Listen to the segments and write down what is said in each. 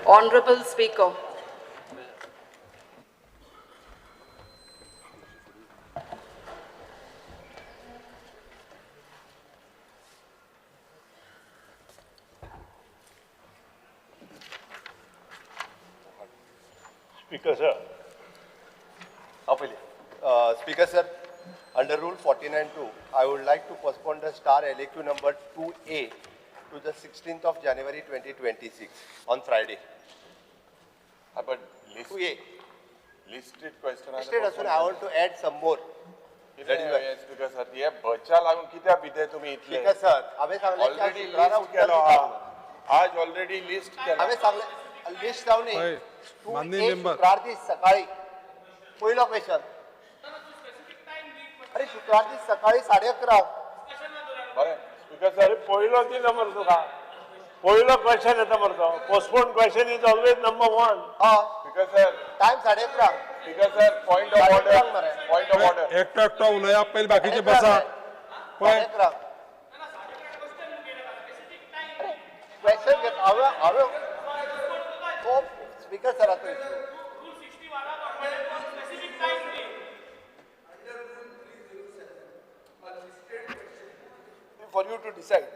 Honorable Speaker, Speaker sir. Speaker sir, under Rule 49(2), I would like to postpone the star LAQ number 2A to the 16th of January 2026 on Friday. But list, 2A. listed question. Instead, I want to add some more. That is why. Speaker sir, ये बच्चा लागून कित्या भिते तुम्ही इतले? Speaker sir, आम्ही सांगले की Already शुक्रारा list केलो हा. आज already list केलो. आम्ही सांगले लिस्ट लावली. माननीय 2A member. शुक्रार दिस सकाळी पहिलो क्वेश्चन. अरे शुक्रार दिस सकाळी 11:30. बरे स्पीकर सर पहिलो ती नंबर तुका. पहिलो क्वेश्चन येता मरतो. Postponed question is always number 1. हाँ, speaker sir time 11:30. Speaker sir point of order point of order एकटा उलया पहिले बाकीचे बसा. पण 11:30. क्वेश्चन घेत हांवे तो स्पीकर सराचो issue. For you to decide.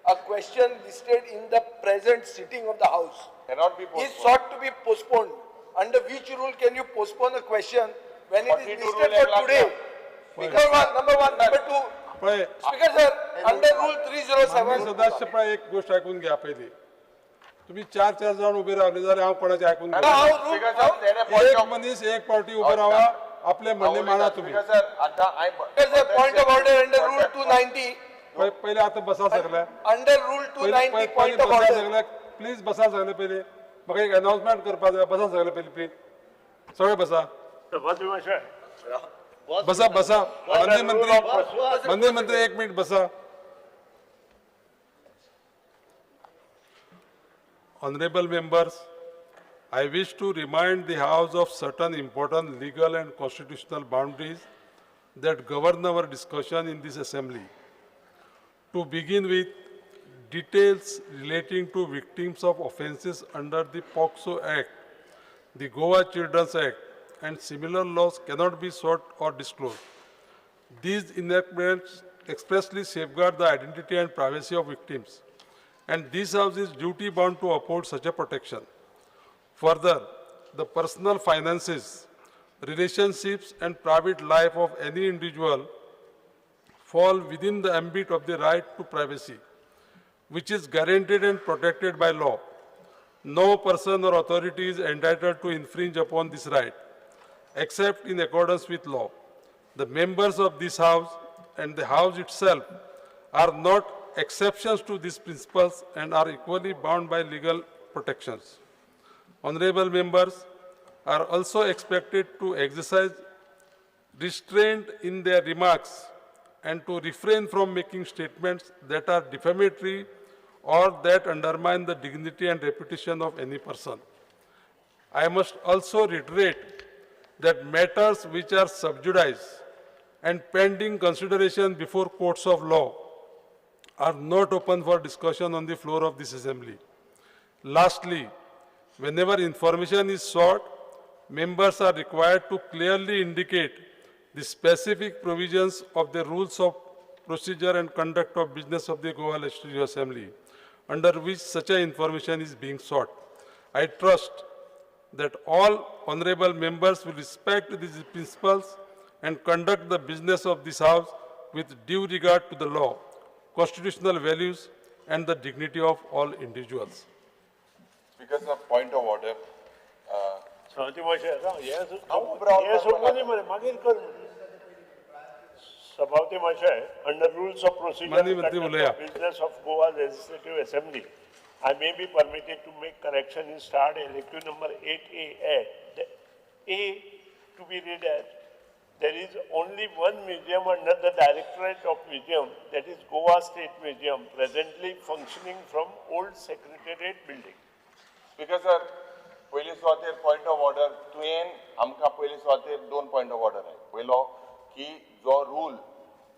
A question listed in the present sitting of the House cannot be is postponed. sought to be postponed. Under which rule can you postpone a question when it is 42 listed rule for today? Speaker one, number one, number two. पण Speaker sir, under rule 307. सदस्य पण एक गोष्ट ऐकून घ्या पहिली. तुम्ही 4 जण उभे राहिले जाल्यार हांव कोणाचे ऐकून Now, घेता. how rule? स्पीकर सर तेने पॉइंट एक ऑफ मनीस एक पार्टी उभे राहा आपले म्हणणे माना तुम्ही. स्पीकर सर आता I Speaker sir, point of order under rule 290. पहिले आता बसा सगळ्या. Under rule 290, point of बसा order. सगळ्या. प्लीज बसा सगळे पहिले. म्हाका एक अनाउन्समेंट करपाक जाय. बसा सगळे पहिले प्लीज. सगळे बसा. सभापती महाशय. बसा बसा. माननीय मंत्री 1 मिनिट बसा. Honorable members, I wish to remind the House of certain important legal and constitutional boundaries that govern our discussion in this assembly. To begin with, details relating to victims of offences under the POCSO Act, the Goa Children's Act, and similar laws cannot be sought or disclosed. These enactments expressly safeguard the identity and privacy of victims, and this House is duty-bound to uphold such a protection. Further, the personal finances, relationships, and private life of any individual fall within the ambit of the right to privacy, which is guaranteed and protected by law. No person or authority is entitled to infringe upon this right, except in accordance with law. The members of this House and the House itself are not exceptions to these principles and are equally bound by legal protections. Honorable members are also expected to exercise restraint in their remarks and to refrain from making statements that are defamatory or that undermine the dignity and reputation of any person. I must also reiterate that matters which are sub judice and pending consideration before courts of law are not open for discussion on the floor of this assembly. Lastly, whenever information is sought, members are required to clearly indicate the specific provisions of the rules of procedure and conduct of business of the Goa Legislative Assembly, under which such a information is being sought. I trust that all honorable members will respect these principles and conduct the business of this House with due regard to the law, constitutional values, and the dignity of all individuals. Speaker sir point of order. सभापती महाशय उभं राहून हे सोडलं नाही म्हणे मागील कर सभापती महाशय अंडर रूल्स ऑफ माननीय मंत्री बोलूया. Procedure business of Goa legislative assembly I may be permitted to make correction in starred LAQ number 8A. A to be read as, there is only one museum under the Directorate of Museum, that is Goa State Museum, presently functioning from old Secretariat building. Speaker sir, पहिली सुवातेर point of order तुवें आमकां पहिली सुवातेर 2 point of order आहे. पहिलो की जो रूल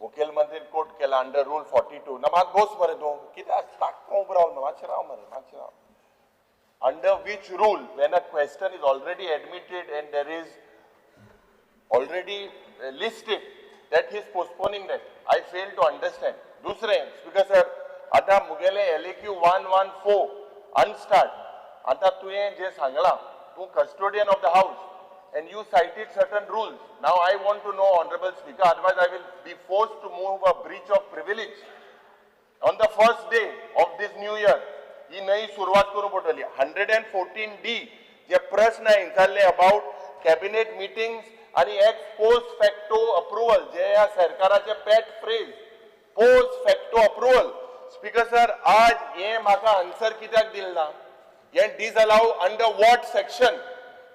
मुखेलमंत्री कोट केला अंडर रूल 42 ना मात बोस मरे तूं कित्याक ताक उबो रावलो मातशें राव मरे मातशें राव. under which rule, when a question is already admitted and there is already listed that he is postponing that. I fail to understand. Dusre, Speaker sir, आता मुगेले LAQ 114 unstart. आता तुझे जे सांगला, तू custodian of the house and you cited certain rules. Now I want to know, Honorable Speaker, otherwise I will be forced to move a breach of privilege. On the first day of this new year, ही नई सुरुवात करू पडटली 114D जे प्रश्न आहे जाल्ले about cabinet meetings आणि ex post facto approval जे या सरकाराचे pet phrase post facto approval speaker sir आज हे म्हाका आन्सर कित्याक दिलना हे डिसअलाउ अंडर व्हॉट सेक्शन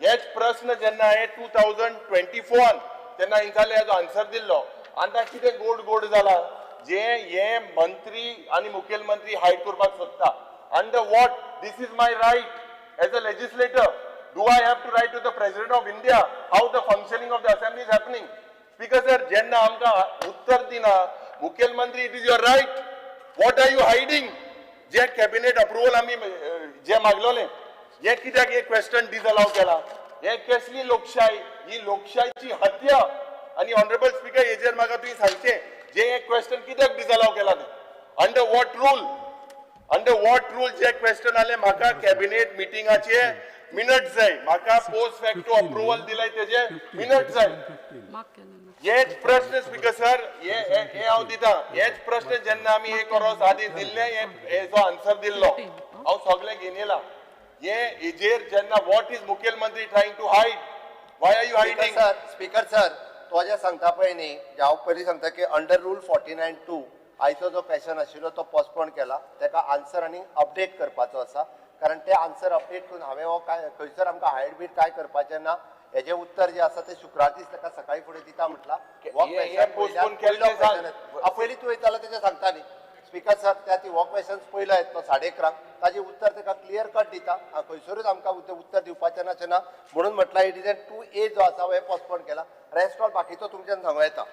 हेच प्रश्न जेन्ना हांवें 2024 तेन्ना हांचाले हेजो आन्सर दिल्लो आतां कितें गोड गोड जाला जे हे मंत्री आणि मुखेलमंत्री हायड करपाक सोदता under what? This is my right as a legislator. Do I have to write to the President of India how the functioning of the assembly is happening? Speaker sir, jenna amka uttar dina mukhya mantri, it is your right. What are you hiding? Je cabinet approval ami je maglole ye कित्याक हे question disallow केला हे कसली लोकशाही ही लोकशाहीची हत्या आणि honourable speaker हेजेर म्हाका तुमी सांगचे जे हे question कित्याक disallow केला under what rule? Under what rule जे question आले म्हाका कॅबिनेट मिटिंगाचे मिनिट्स जाय म्हाका पोस्ट फॅक्टो अप्रुव्हल दिलाय तेजे मिनिट्स जाय हेच प्रश्न स्पीकर सर हे हांव दिता हेच प्रश्न जेन्ना आमी हे करोस आदी दिल्ले हेजो आन्सर दिल्लो हांव सगळे घेवन येला हे हेजेर जेन्ना व्हॉट इज मुखेलमंत्री trying to hide why are you hiding speaker sir तो जे सांगता पळय न्ही हांव पयलीं सांगता की अंडर रूल 49(2) आयचो जो क्वेश्चन आशिल्लो तो पोस्टपोन केला ताका आन्सर आनी अपडेट करपाचो आसा कारण ते आन्सर अपडेट करून हांवें हो काय खंयसर आमकां हायड बीट काय करपाचें ना हेजें उत्तर जें आसा तें शुक्रार दीस ताका सकाळी फुडें दिता म्हटलां पयलीं तूं येतालो तेजें सांगता न्ही स्पीकर सर त्या ती हो क्वेश्चन पयलो येता तो 11:30 ताजें उत्तर ताका क्लियर कट दिता खंयसरूच आमकां उत्तर दिवपाचें नाचें ना म्हणून म्हटल्यार इट इज 2A जो आसा हे पोस्टपोन केला रेस्ट ऑल बाकीचो तुमच्यान सांगूं येता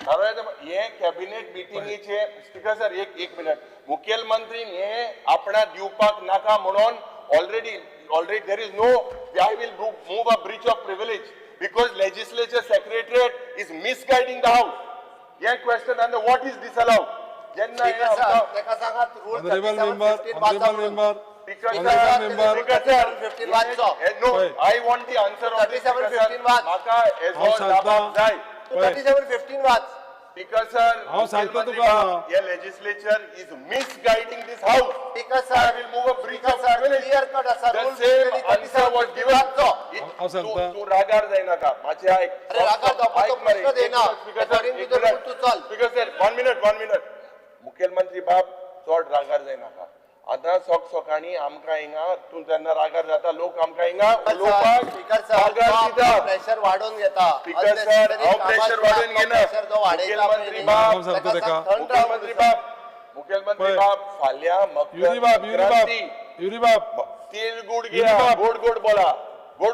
हे कॅबिनेट मिटिंगेचे स्पीकर सर एक मिनिट मुखेलमंत्री हे आपणा दिवपाक नाका म्हणून already there is no I will move a breach of privilege because legislature secretariat is misguiding the house हे question under what is disallowed जेन्ना ताका सांगात rule Honorable member, honorable member, no, I want the answer of this. 37:15 वाच. म्हाका हेजो हांव सांगता. जबाब जाय. 37:15 वाच Speaker sir, हांव सांगता मुख्यमंत्री तुका. बाब, हे legislature is misguiding this house. Speaker I sir will move a breach of sir privilege. Clear cut आसा The rule same answer was given. हांव सांगता. तू रागार जायनाका मातशें आयक. अरे रागार जावपाचो आयक मरे. प्रश्न देना. Speaker sir, According to एक the rule minute. तू चल. Speaker sir, one minute. मुखेलमंत्री बाब चड रागार जायनाका. आतां सकाळी आमकां हिंगा तूं जेन्ना रागार जाता लोक आमकां हिंगा उलोवपाक स्पीकर सर रागार दिता. प्रेशर वाढवून घेता स्पीकर सर हांव प्रेशर वाडून घेना मुखेलमंत्री बाब सांगता ताका. मुखेलमंत्री बाब फाल्यां युरी बाब, युरी बाब, संक्रांती युरी बाब, तिळगूड युरी घ्या बाब. गोड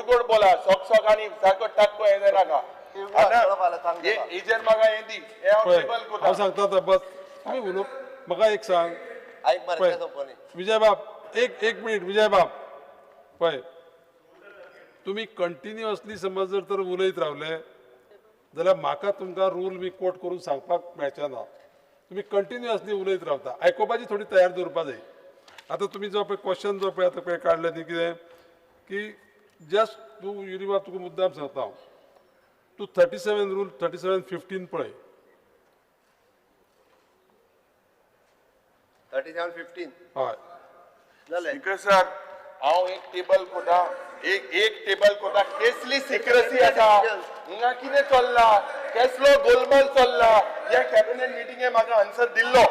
गोड बोला सकाळी सारको टाक्को हे नाका हेजेर म्हाका हे दी हे हांव पळय, टेबल हांव कोता सांगता आतां बस तुमी उलोव म्हाका एक सांग ऐक पळय मरे सोपोनी विजय बाब एक मिनिट विजय बाब पळय तुम्ही कंटिन्युअसली समज जर उलयत रावले जाल्यार म्हाका तुमकां रूल बी कोट करून सांगपाक मेळचें ना तुम्ही कंटिन्युअसली उलयत रावता आयकोपाची थोडी तयार दवरपा जाय आतां तुमी जो पळय क्वेश्चन जो पळय आतां पळय काडले न्ही कितें की जस्ट तूं युरी बाब तुका मुद्दाम सांगता हांव तूं 37 रूल 37:15 पळय 37:15 हय जालें स्पीकर सर हांव एक टेबल कोता एक टेबल कोता केसली सिक्रेसी आसा हिंगा कितें चल्ला केसलो गोलमाल चल्ला ह्या कॅबिनेट मिटिंगे म्हाका आन्सर दिल्लो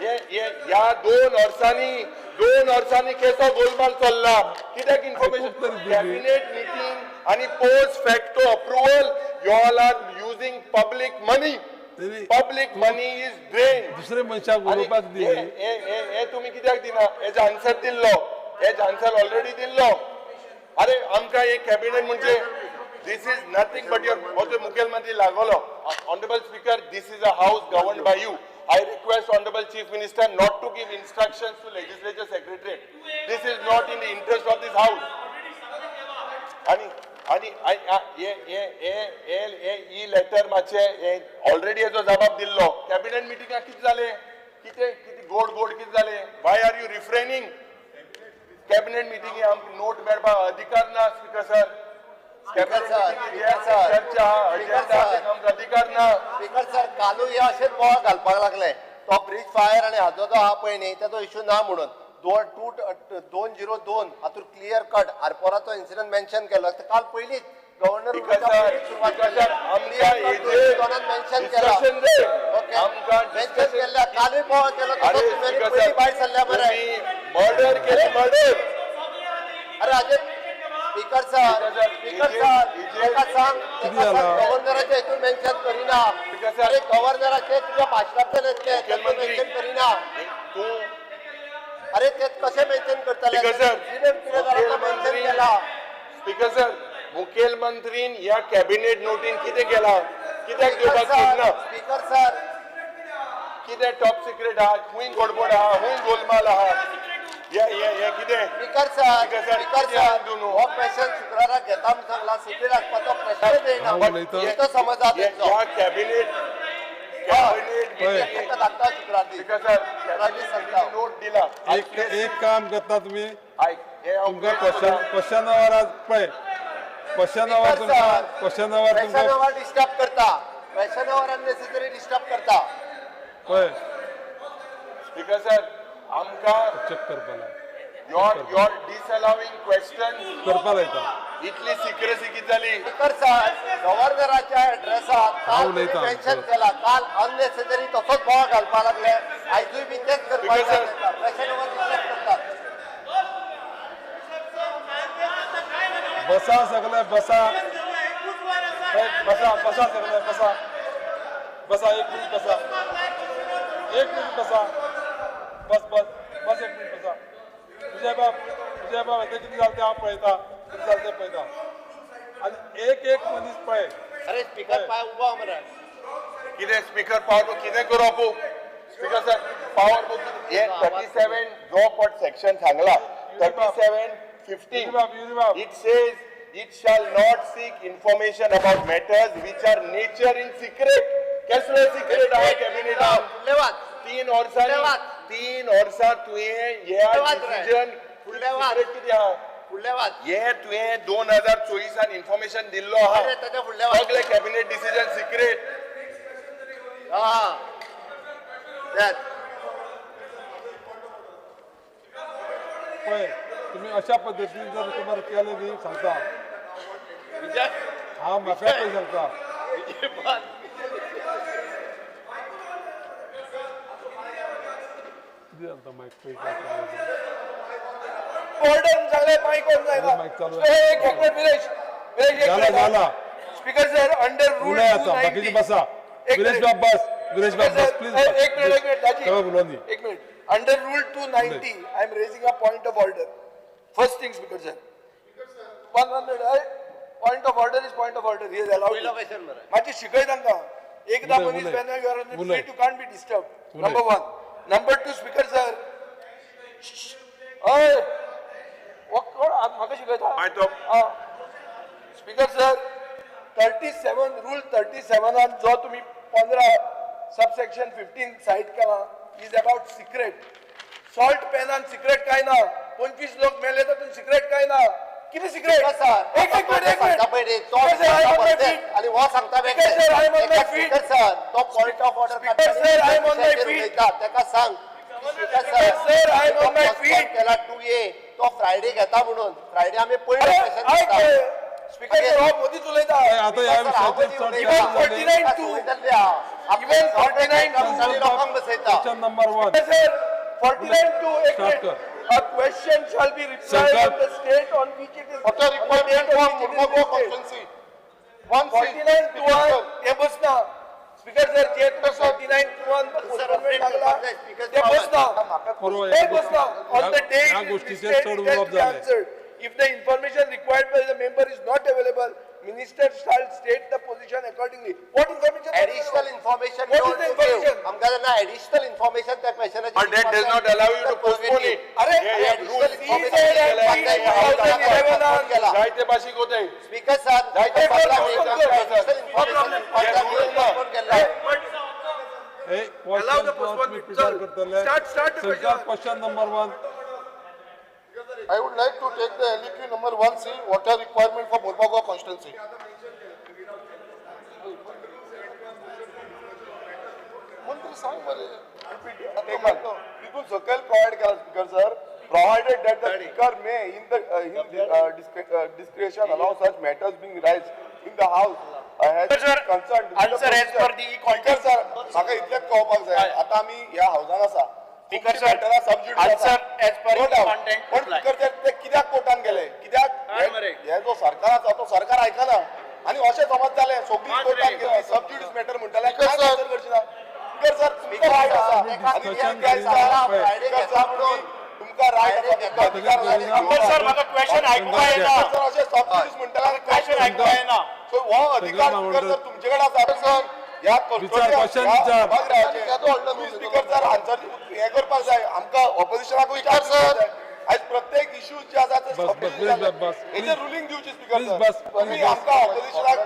ह्या 2 वर्सांनी केसो गोलमाल चल्ला कित्याक इन्फॉर्मेशन कॅबिनेट मिटिंग आणि post facto approval you all are using public money public money is drain दुसरे मनशाक उलोवपाक दी हे तुम्ही कित्याक दिना हेजो आन्सर दिल्लो हेजो आन्सर ऑलरेडी दिल्लो अरे आमकां एक कॅबिनेट म्हणजे दिस इज नथिंग बट युअर हो मुखेलमंत्री लागलो honourable speaker this is a house governed bye you I request Honorable Chief Minister not to give instructions to Legislature Secretariat. This is not in the interest of this House. ही letter मातशे already हेजो जबाब दिल्लो cabinet मिटिंगाक कितें जालें कितें गोड कितें जालें why are you refraining cabinet मिटिंगे आमकां नोट मेळपाक अधिकार ना स्पीकर सर चर्चा आमकां अधिकार ना स्पीकर सर कालूय हे अशेंच बोवाळ घालपाक लागले तो ब्रिज फायर आणि हाजो जो आहा पळय न्ही तेजो इश्यू ना म्हणून 202 हातूंत क्लियर कट आरपोराचो इन्सिडंट मेन्शन केलो काल पयलींच गव्हर्नर मेन्शन केला मेन्शन केल्या कालूय बोवाळ केलो पयलीं भायर सरल्या मरे मर्डर केले मर्डर अरे अजय स्पीकर सर ताका सांग गव्हर्नराच्या हितून मेन्शन करिना अरे गव्हर्नराचे तुझ्या भाशणांतल्यान येतले मेन्शन करिना तूं अरे ते कशें मेन्शन करतले मेन्शन केला स्पीकर सर मुखेलमंत्रीन ह्या कॅबिनेट नोटीन कितें केला कित्याक दिवपाक सोदना स्पीकर सर कितें टॉप सिक्रेट आहा खूंय गडबड आहा खूंय गोलमाल आहा हे कितें स्पीकर सर हो क्वेश्चन शुक्राराक घेता म्हूण सांगला सिटीर आसपाचो प्रश्नच येयना तो समज आहा तेंचो ह्या कॅबिनेट ताका धाडटा शुक्रार दीस स्पीकर सर शुक्रार सांगता नोट दिला एक काम करता तुम्ही आयक हे हांव तुमका क्वेश्चन आवर आज पळय क्वेश्चन आवर डिस्टर्ब करता क्वेश्चन आवर अननेसेसरी डिस्टर्ब करता पळय स्पीकर सर आमकां चेक करपा लाय your disallowing question करपा लायता इतली सिक्रेसी किती जाली स्पीकर सर गव्हर्नराच्या एड्रेसात काल उलयता. मेन्शन केला काल अननेसेसरी तसोच बोवाळ घालपाक लागले आयजूय बी तेच करपाक Because, sir, question hour disturb करतात बसा सगळे बसा सगळे बसा एक मिनिट बसा बस एक मिनिट बसा विजय बाब येते किती जालते हांव पळयता किती जालते पळयता आनी एक मनीस पळय अरे स्पीकर पाय उबो आहा मरे कितें स्पीकर पावर बुक कितें करू आपूं स्पीकर सर पावर बुक हे 37 जो पट सेक्शन सांगला 37:15 it says it shall not seek information about matters which are nature in secret कसले सिक्रेट आहा कॅबिनेटान फुडलेवाद 3 वर्सां तुवें ह्या डिसिजन सिक्रेट कितें आहा फुडलेवाद हे तुवें 2024 इन्फॉर्मेशन दिल्लो आहा अरे ताच्या फुडलेवाद सगळे कॅबिनेट डिसिजन सिक्रेट हा त्यात पळय तुम्ही अशा पद्धतीन जर तुम्हाला केलं न्ही सांगता हांव म्हाका पळय सांगता कितें जाता मायक पळय ऑर्डर झाले माईक ऑन जायना माईक चालू आहे. एक मिनिट विलेश झाला स्पीकर सर अंडर रूल उलय आता बाकीचे बसा विलेश बाब बस प्लीज एक मिनिट दाजी केव्हा बोलवली एक minute under rule 290 I am raising a point of order first thing speaker sir 100 point of order is point of order he is allowed माझी शिकय तांकां एकदा मनीस बेना you are on the street you can't be disturb number 1 number 2 speaker sir ओय कोण म्हाका शिकयता स्पीकर सर 37 रूल 37 जो तुम्ही 15 सबसेक्शन 15 साइड केला इज अबाउट सिक्रेट सॉल्ट पेनान सिक्रेट काय ना 25 लोक मेले तर सिक्रेट काय ना किती सिक्रेट एक मिनिट आणि हो सांगता स्पीकर सर तो पॉइंट ऑफ ऑर्डर ताका सांग sir I am on my feet केला 2A तो फ्रायडे घेता म्हणून फ्रायडे आम्ही पयले सेशन घेता स्पीकर सर हो मोदीच उलयता आता या लोकांक बसयता question number 1 sir 49 to Start कर. a question shall be replied Shankar. on the state on which it is After report on the date on which it is voted. 49 to 1 हे बसना speaker sir जे 49 to 1 postponement लागला ते बसना ते बसना on the day या it is गोष्टीचे listed, चढ it has उलोवप to be जालें. answered. If the information required by the member is not available, minister shall state the position accordingly. What information? Additional information What you is want the to give. information? आमकां जेन्ना additional information त्या questionाची But that does not allow you to postpone it. अरे, additional he information said दिली and पाहिजे. he 2011 केला. जायते भाषिक होते Speaker sir, जायते additional postpone information postpone केला. Allow the postponement. Start the question. Question number 1. I would like to take the LEQ number 1C, water requirement for Mormugao constituency. मंत्री सांग मरे. People सकल provide केला speaker sir, provided that the speaker may in the discretion allow such matters being raised in the house. Has concerned. Answer as per the Speaker sir, म्हाका इतलेच कळपाक जाय. आता आमी ह्या हाऊसान आसा. Speaker sir, answer as per the content पण reply. Speaker ते कित्याक कोर्टान गेले? कित्याक हे जो सरकार आसा तो सरकार आयकना. आणि अशें समज जालें सगळी कोर्टान गेली सबज्युडिस मॅटर म्हणटाले काय आन्सर करची ना? स्पीकर सर तुमकां रायट आसा आणि तुमकां रायट आसा अधिकार अंबर सर म्हाका क्वेश्चन आयकुपा येना. सर अशें सबज्युडिस म्हणटाले क्वेश्चन आयकुपा येना. सो हो अधिकार स्पीकर सर तुमचे कडेन आसा सर ह्या question विचार. स्पीकर सर आन्सर हे करपाक जाय आमकां ऑपोजिशनाक विचार सर आज प्रत्येक इश्यू जे आसा ते हेचे रुलींग दिवचे स्पीकर सर तुम्ही आमकां ऑपोजिशनाक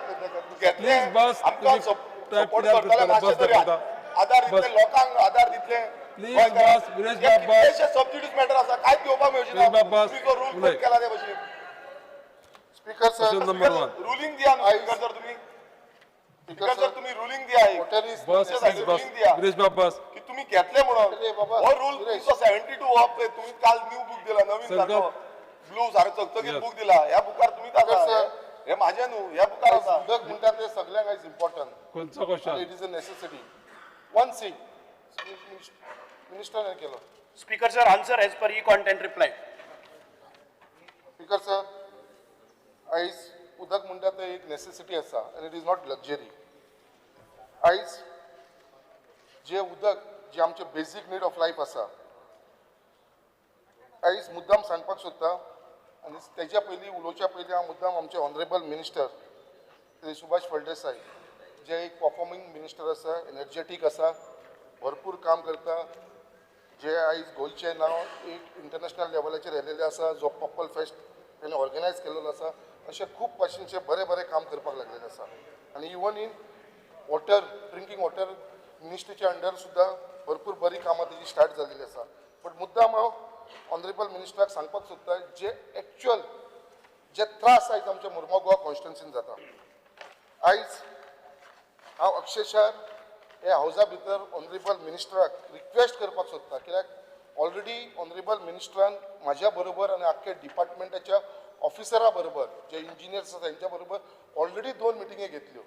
घेतले आमकां सपोर्ट करतले मातशें तरी आधार दितले लोकांक आधार दितले सबज्युडिस मॅटर आसा कांयच घेवपाक मेळची ना रूल केला ते भशेन Speaker sir, Question number 1. Ruling दिया स्पीकर सर तुम्ही स्पीकर सर तुम्ही रुलींग दिया water is बस रुलींग दिया गिरीश बाब बस. की तुम्ही घेतले म्हणून अरे बाबा, हो रूल तुमचो 72 ऑफ तुम्ही काल न्यू बुक दिला नवीन सारको ब्लू सारको चकचकीत Yes. बुक दिला ह्या बुकार तुम्ही Sir. हे माझे न्हू ह्या बुकार आसा उदक म्हणटा ते सगळ्यांक आयज इम्पॉर्टंट. कोणचा question? It is a necessity. 1C, minister ने केलो. Speaker sir, answer as per the content reply. Speaker sir, आयज उदक म्हणटा ते एक नेसेसिटी आसा and it is not luxury. आयज जे उदक जे आमचे बेसिक नीड ऑफ लायफ आसा आयज मुद्दाम सांगपाक सोदता आनी तेच्या पयलीं उलोवच्या पयलीं हांव मुद्दाम आमचे ऑनरेबल मिनिस्टर श्री सुभाष फळदेसाय जे एक परफॉर्मिंग मिनिस्टर आसा एनर्जेटीक आसा भरपूर काम करता जे आयज गोंयचें नांव एक इंटरनॅशनल लेवलाचेर येयलेलें आसा जो पर्पल फेस्ट तेणें ऑर्गनायज केलेलो आसा अशें खूब भाशेनचें बरें बरें काम करपाक लागलेलें आसा आनी even in water drinking water मिनिस्ट्रीच्या अंडर सुद्दां भरपूर बरी कामां तेजी स्टार्ट जाल्लीं आसा बट मुद्दाम हांव ऑनरेबल मिनिस्टराक सांगपाक सोदता जे एक्चुअल जे त्रास आयज आमच्या मुर्मगांव कॉन्स्टिट्युन्सीन जाता आयज हांव अक्षरशः हे हावजा भितर ऑनरेबल मिनिस्टराक रिक्वेस्ट करपाक सोदता कित्याक ऑलरेडी ऑनरेबल मिनिस्टरान म्हाज्या बरोबर आनी आख्ख्या डिपार्टमेंटाच्या ऑफिसरा बरोबर जे इंजिनियर्स आसा तेंच्या बरोबर ऑलरेडी 2 मिटिंगे घेतल्यो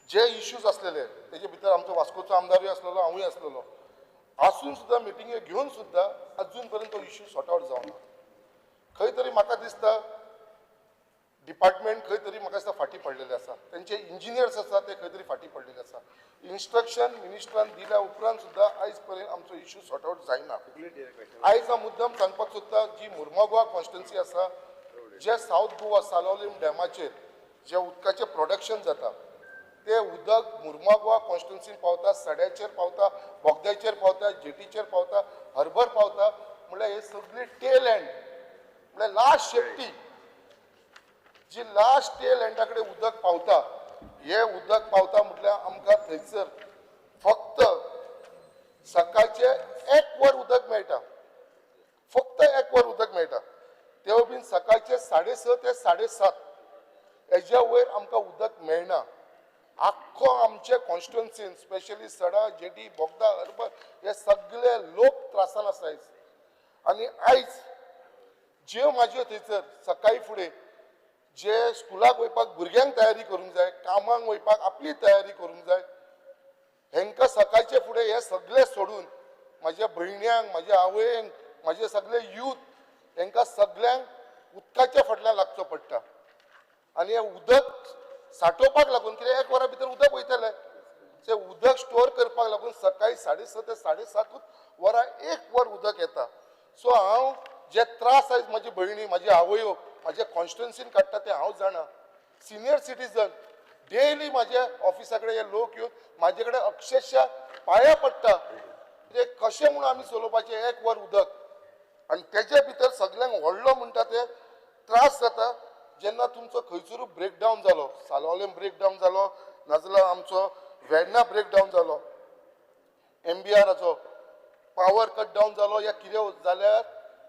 जे इश्यूज असलेले तेजे भितर आमचो वास्कोचो आमदारूय आसलेलो हांवूय आसलेलो आसून सुद्दां मिटिंगे घेवन सुद्दां अजून पर्यंत तो इश्यू सॉर्ट आउट जावना खंय तरी म्हाका दिसता डिपार्टमेंट खंय तरी म्हाका दिसता फाटी पडलेले आसा तेंचे इंजिनियर्स आसा ते खंय तरी फाटी पडलेले आसा इन्स्ट्रक्शन मिनिस्टरान दिल्या उपरांत सुद्दां आयज पर्यंत आमचो इश्यू सॉर्ट आउट जायना आयज हांव मुद्दम सांगपाक सोदता जी मुर्मगांव कॉन्स्टिट्युन्सी आसा जे सावथ गोवा सालोलीम डॅमाचेर जे उदकाचें प्रोडक्शन जाता ते उदक मुर्मगांव कॉन्स्टिट्युन्सीन पावता सड्याचेर पावता बोगद्याचेर पावता जेटीचेर पावता हर्बर पावता म्हळ्यार हे सगळी टेल एंड म्हळ्यार लास्ट शेपटी जी लास्ट टेल एंडा कडेन उदक पावता हे उदक पावता म्हटल्यार आमकां थंयसर फक्त सकाळचे 1 वर उदक मेळटा फक्त 1 वर उदक मेळटा तेवूय बीन सकाळचे 6:30 ते 7:30 हेज्या वयर आमकां उदक मेळना आख्खो आमचे कॉन्स्टिट्युन्सीन स्पेशली सडा जेटी बोगदा हर्बर हे सगळे लोक त्रासान आसा आयज आनी आयज ज्यो म्हाज्यो थंयसर सकाळी फुडें जे स्कुलाक वयपाक भुरग्यांक तयारी करूंक जाय कामाक वयपाक आपली तयारी करूंक जाय हेंकां सकाळचे फुडें हे सगळे सोडून म्हाज्या भयण्यांक म्हाज्या आवयंक म्हाजे सगळे यूथ हेंकां सगळ्यांक उदकाच्या फाटल्यान लागचो पडटा आनी हे उदक साठोवपाक लागून कित्याक 1 वरा भितर उदक वयतलें ते उदक स्टोर करपाक लागून सकाळी 6:30 ते 7:30 वरां 1 वर उदक येता सो हांव जे त्रास आयज म्हाजी भयणी म्हाजी आवयो म्हाज्या कॉन्स्टिट्युन्सीन काडटा ते हांव जाणा सिनियर सिटीजन डेली माझ्या ऑफिसाकडे हे लोक येऊन माझ्याकडे अक्षरशः पाया पडटा म्हणजे कशें म्हणून आमी चलोवपाचें एक वर उदक आणि त्याच्या भितर सगळ्यांक व्हडलो म्हणटा ते त्रास जाता जेन्ना तुमचो खंयसरूय ब्रेकडावन जालो सालोलेम ब्रेकडावन जालो नाजाल्यार आमचो वेर्ना ब्रेकडावन जालो MBRाचो पावर कट डावन जालो या कितें जाल्यार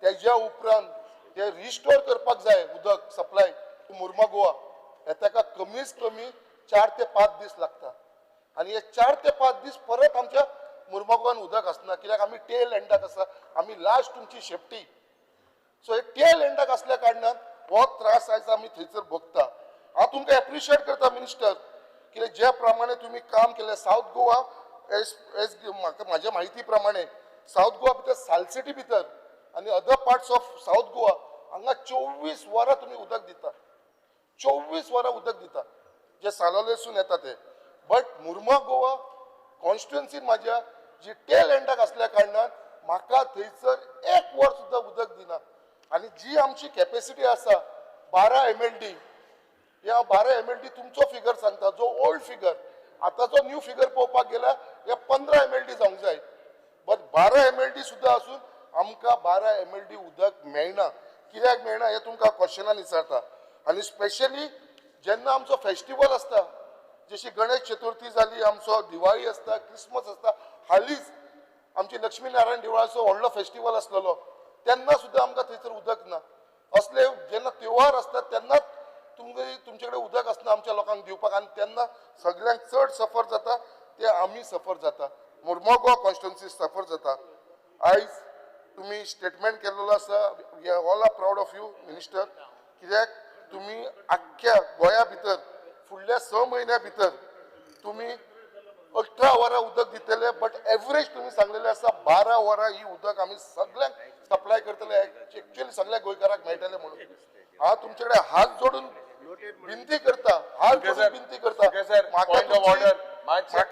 तेज्या उपरांत ते रिस्टोर करपाक जाय उदक सप्लाय मुर्मा गोवा हे ताका कमीच कमी 4 ते 5 दीस लागता आणि हे 4 ते 5 दीस परत आमच्या मुर्मा गोवान उदक आसना कित्याक आमी टेल एंडाक आसा आमी लास्ट तुमची सेफ्टी सो हे टेल एंडाक असल्या कारणान हो त्रास आयज आमी थंयसर भोगता हांव तुमकां एप्रिशिएट करता मिनिस्टर कित्याक ज्या प्रमाणे तुम्ही काम केलें साऊथ गोवा एज म्हाका म्हाज्या म्हायती प्रमाणे साऊथ गोवा भितर सालसिटी भितर आनी other parts of south Goa हांगा 24 वरां तुमी उदक दिता 24 वरां उदक दिता जे सालोलेसून येता ते बट मुर्मा गोवा कॉन्स्टिट्युएन्सीन म्हाज्या जी टेल एंडाक असल्या कारणान म्हाका थंयसर एक वर सुद्दां उदक दिना आनी जी आमची कॅपॅसिटी आसा 12 MLD या 12 MLD तुमचो फिगर सांगता जो ओल्ड फिगर आतांचो न्यू फिगर पळोवपाक गेल्यार हे 15 MLD जावंक जाय बट 12 MLD सुद्दां आसून आमकां 12 MLD उदक मेळना कित्याक मेळना हे तुमकां क्वेश्चनान विचारता आनी स्पेशली जेन्ना आमचो फेस्टिवल आसता जशी गणेश चतुर्थी जाली आमचो दिवाळी आसता क्रिसमस आसता हालींच आमची लक्ष्मी नारायण देवळाचो व्हडलो फेस्टिवल आसलेलो तेन्ना सुद्दां आमकां थंयसर उदक ना असले जेन्ना त्योहार आसता तेन्नाच तुमचे कडेन उदक आसना आमच्या लोकांक दिवपाक आनी तेन्ना सगळ्यांक चड सफर जाता ते आमी सफर जाता मुर्मा गोवा कॉन्स्टिट्युएन्सी सफर जाता आयज तुम्ही स्टेटमेंट केलेलो आसा we are all are proud of you minister कित्याक तुम्ही आख्ख्या गोंया भितर फुडल्या 6 म्हयन्या भितर तुम्ही 18 वरां उदक दितले बट एवरेज तुम्ही सांगलेले आसा 12 वरां ही उदक आमी सगळ्यांक सप्लाय करतले एक्चुअली सगळ्या गोंयकारांक मेळटले म्हणून हांव तुमचे कडेन हात जोडून विनंती करता हात जोडून विनंती करता म्हाका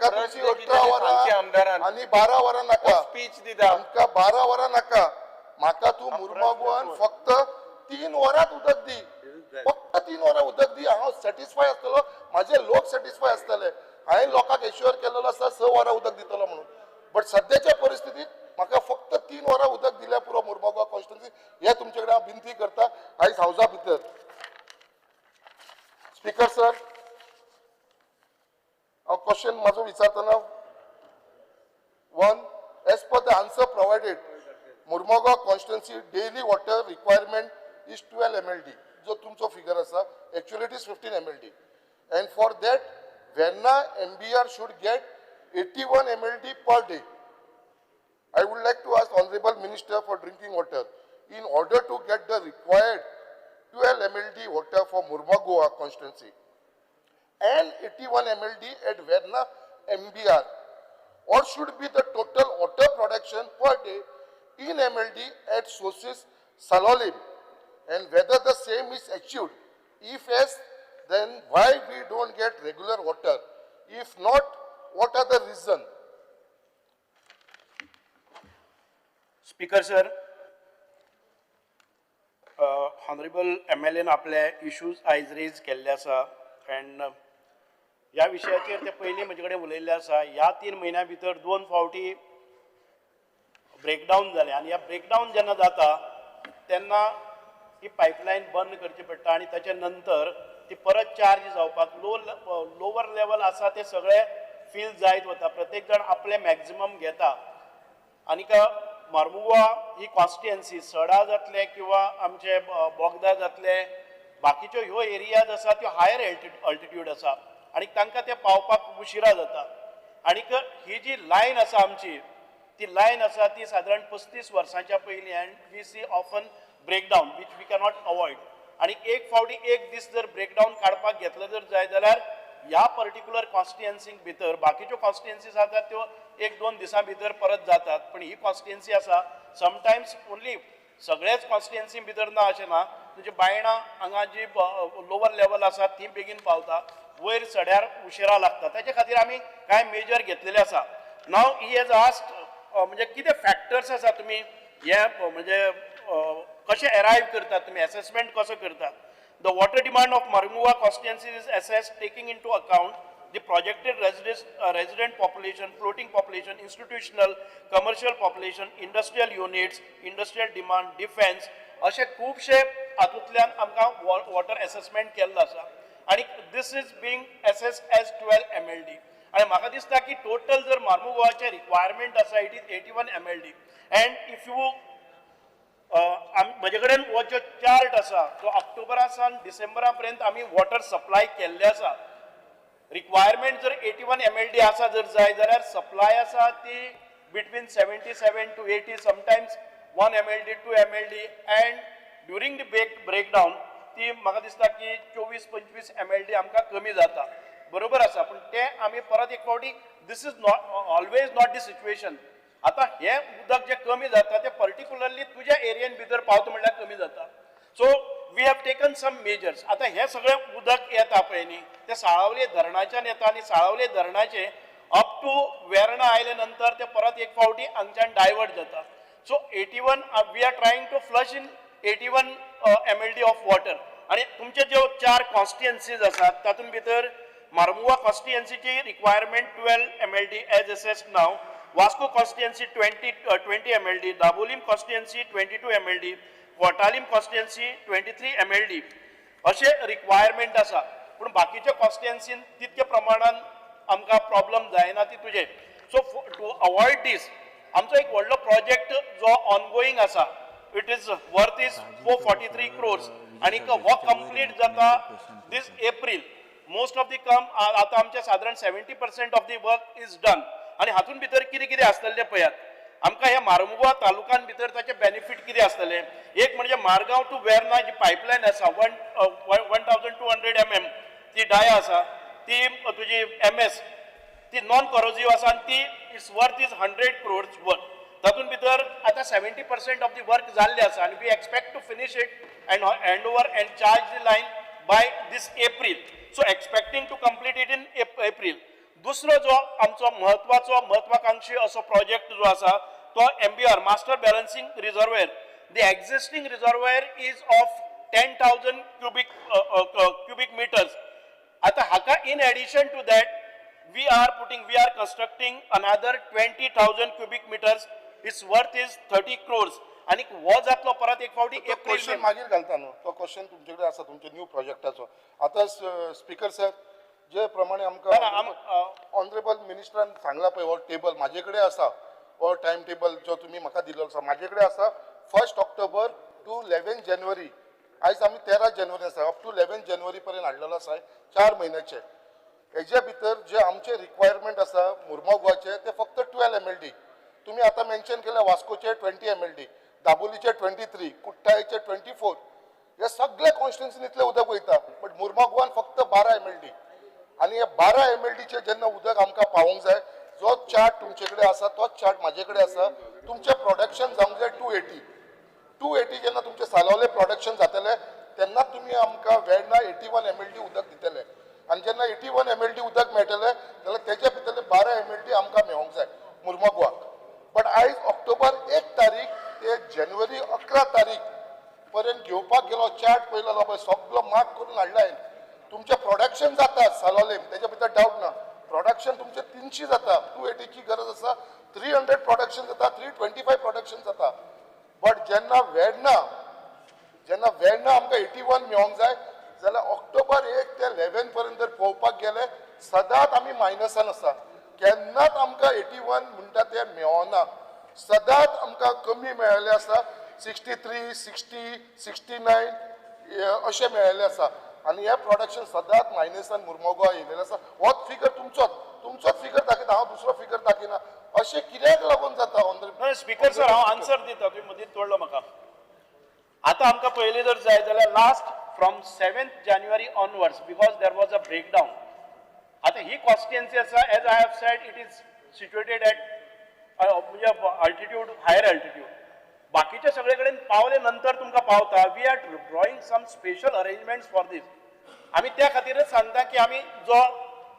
तुमची 18 वरां आनी 12 वरां नाका स्पीच दिता आमकां 12 वरां नाका म्हाका तूं मुर्मा गोवान फक्त 3 वरांच उदक दी फक्त 3 वरां उदक दी हांव सॅटिस्फाय आसतलो म्हाजे लोक सॅटिस्फाय आसतले हांवें लोकांक एश्युअर केलेलो आसा 6 वरां उदक दितलो म्हणून बट सद्याच्या परिस्थितीत म्हाका फक्त 3 वरां उदक दिल्या पुरो मुर्मा गोवा कॉन्स्टिट्युएन्सी हे तुमचे कडेन हांव विनंती करता आयज हावजा भितर स्पीकर सर हांव क्वेश्चन म्हाजो विचारतना one as per the answer provided Mormugao constituency daily water requirement is 12 MLD जो तुमचो फिगर आसा actually it is 15 MLD and for that Verna MBR should get 81 MLD per day. I would like to ask Honorable Minister for Drinking Water, in order to get the required 12 MLD water for Murma Goa constituency and 81 MLD at Verna MBR, what should be the total water production per day in MLD at sources Salolim, and whether the same is achieved? If yes, then why we don't get regular water? If not, what are the reason? Speaker sir, honourable MLA आपले issues आयज raise केल्ले आसा end ह्या विशयाचेर ते पयलीं म्हजे कडेन उलयल्ले आसा. ह्या 3 म्हयन्या भितर 2 फावटी ब्रेकडावन जाले आनी ह्या ब्रेकडावन जेन्ना जाता तेन्ना ही पायपलायन बंद करची पडटा आनी ताच्या नंतर ती परत चार्ज जावपाक लोवर लेवल आसा ते सगळे फील जायत वता. प्रत्येक जण आपले मॅक्झिमम घेता आनीक मार्मुगोवा ही कॉन्स्टिट्युएन्सी सडा जातले किंवा आमचे बोगदा जातले बाकीच्यो ह्यो एरियाज आसा त्यो हायर अल्टिट्यूड आसा आनी तांकां ते पावपाक उशिरा जाता. आनीक ही जी लायन आसा आमची ती लायन आसा ती सादारण 35 वर्सांच्या पयलीं and we see often breakdown which we cannot avoid. आणि एक फावटी एक दीस जर ब्रेकडावन काडपाक घेतलो जर जाय जाल्यार ह्या पर्टिक्युलर कॉन्स्टिट्युएन्सीक भितर बाकीच्यो कॉन्स्टिट्युएन्सीज आसात त्यो 1-2 दिसां भितर परत जातात पण ही कॉन्स्टिट्युएन्सी आसा समटायम्स ओन्ली सगळेच कॉन्स्टिट्युएन्सी भितर ना अशें ना. म्हणजे बायणां हांगा जी लोवर लेवल आसा ती बेगीन पावता वयर सड्यार उशिरा लागता. ताचे खातीर आमी कांय मेजर घेतलेले आसा. नाव ही हॅज आस्क्ड म्हणजे कितें फॅक्टर्स आसा तुमी हे म्हणजे कशें अरायव करतात तुमी असेसमेंट कसो करतात. The water demand of Marmua constituency is assessed taking into account the projected resident population, floating population, institutional, commercial population, industrial units, industrial demand, defense, असे खूपशे हातूंतल्यान आमकां वॉटर असेसमेंट केल्लो आसा आणि this is being assessed as 12 MLD आणि म्हाका दिसता की टोटल जर मार्मुगोवाचे रिक्वायरमेंट आसा it is 81 MLD and if you म्हजे कडेन हो जो चार्ट आसा तो ऑक्टोबरासान डिसेंबरा पर्यंत आमी वॉटर सप्लाय केल्ले आसा रिक्वायरमेंट जर 81 MLD आसा जर जाय जाल्यार सप्लाय आसा ती between 77 to 80 sometimes 1 MLD 2 MLD end during the breakdown ती म्हाका दिसता की 24-25 MLD आमकां कमी जाता बरोबर आसा पण ते आमी परत एक फावटी this is not always not the situation आता हे उदक जे कमी जाता ते पर्टिक्युलरली तुज्या एरियेन भितर पावता म्हणल्यार कमी जाता so we have taken some measures आता हे सगळे उदक येता पळय न्ही ते साळावले धरणाच्यान येता आणि साळावले धरणाचे अप टू वेर्णा आयले नंतर ते परत एक फावटी हांगच्यान डायवर्ट जाता so 81 we are trying to flush in 81 MLD of water आणि तुमचे जे 4 कॉन्स्टिट्युएन्सीज आसात तातूंत भितर मार्मुआ कॉन्स्टिट्युएन्सीची रिक्वायरमेंट 12 MLD एज असेस्ड नाव Vasco constituency 20 MLD Dabolim constituency 22 MLD Cortalim constituency 23 MLD असे रिक्वायरमेंट आसा पण बाकीच्या कॉन्स्टिट्युएन्सीन तितके प्रमाणात आमकां प्रॉब्लेम जायना ती तुजे सो टू अवॉइड दीस आमचो एक व्हडलो प्रोजेक्ट जो ऑनगोईंग आसा it is worth is 443 crores आणि हो कंप्लीट जाता दिस एप्रिल मोस्ट ऑफ दी आता आमचे साधारण 70% of the work is done आणि हातून भितर कितें कितें आसतलें पळयात आमकां ह्या मार्मुगांव तालुक्यान भितर ताचे बेनिफीट कितें आसतले एक म्हणजे मारगांव टू वेर्ना जी पायपलायन आसा 1200 mm ती डाय आसा ती तुजी MS ती नॉन करोजिव्ह आसा आणि ती it's worth is 100 crores worth तातूंत भितर आता 70% ऑफ दी वर्क जाल्ले आसा आणि we expect to finish it and hand over and charge the line by this April so expecting to complete it in April दुसरो जो आमचो महत्वाकांक्षी असो प्रोजेक्ट जो आसा तो MBR master balancing reservoir the existing reservoir is of 10,000 cubic meters आता हाका in addition to that we are constructing another 20,000 cubic meters its worth is 30 crores आणि हो जातलो परत एक फावटी क्वेश्चन एप्रिल मागीर घालता न्हू तो क्वेश्चन तुमचे कडेन आसा तुमच्या न्यू प्रोजेक्टाचो आता स्पीकर सर जे प्रमाणे आमकां ऑनरेबल मिनिस्टरान सांगला पळय हो टेबल म्हाजे कडेन आसा हो टायम टेबल जो तुमी म्हाका दिल्लो आसा म्हाजे कडेन आसा 1 ऑक्टोबर टू 11 जानेवारी आयज आमी 13 जानेवारी आसा अप टू 11 जानेवारी पर्यंत हाडलेलो आसा 4 म्हयन्याचे हेजे भितर जे आमचे रिक्वायरमेंट आसा मुर्मगांवचे ते फक्त 12 MLD तुम्ही आता मेन्शन केले वास्कोचे 20 MLD दाबोलीचे 23 कुट्टाळेचे 24 हे सगळे कॉन्स्टिट्युएन्सीन इतले उदक वयता बट मुर्मगांवान फक्त 12 MLD आणि हे 12 MLDचे जेन्ना उदक आमकां पावोंक जाय जो चार्ट तुमचे कडेन आसा तोच चार्ट म्हाजे कडेन आसा तुमचे प्रोडक्शन जावंक जाय 280 जेन्ना तुमचे सालावले प्रोडक्शन जातले तेन्ना तुमी आमकां वेर्ना 81 MLD उदक दितले आणि जेन्ना 81 MLD उदक मेळटले जाल्यार तेजे भितरले 12 MLD आमकां मेळोंक जाय मुर्मगांवाक बट आयज ऑक्टोबर 1 तारीख ते जानेवारी 11 तारीख पर्यंत घेवपाक गेलो चार्ट पळयलो पळय सगळो मार्क करून हाडला तुमचे प्रोडक्शन जाता सालोले तेच्या भितर डाऊट ना प्रोडक्शन तुमचे 300 जाता 280 ची गरज आसा 300 प्रोडक्शन जाता 325 प्रोडक्शन जाता बट जेन्ना वेर्ना आमकां 81 मेळोंक जाय जाल्यार ऑक्टोबर 1 ते 11 पर्यंत जर पळोवपाक गेले सदांच आमी मायनसान आसा केन्नाच आमकां 81 म्हणटा ते मेळना सदांच आमकां कमी मेळ्ळेले आसा 63, 60, 69 अशें मेळ्ळेले आसा आणि हे प्रोडक्शन सदांच मायनसान मुर्मगांव येयलेलें आसा होच फिगर तुमचोच फिगर दाखयता हांव दुसरो फिगर दाखयना अशें कित्याक लागून जाता स्पीकर सर हांव आन्सर दिता तुम्ही मदींच तोडलो म्हाका आतां आमकां पयलीं जर जाय जाल्यार last from 7th January onwards because there was a breakdown आता ही कॉन्स्टिट्युएन्सी आसा as I have said it is situated at म्हणजे अल्टिट्यूड हायर अल्टिट्यूड बाकीचे सगळे कडेन पावले नंतर तुमकां पावता we are drawing some special arrangements for these आमी त्या खातीरच सांगता की आमी जो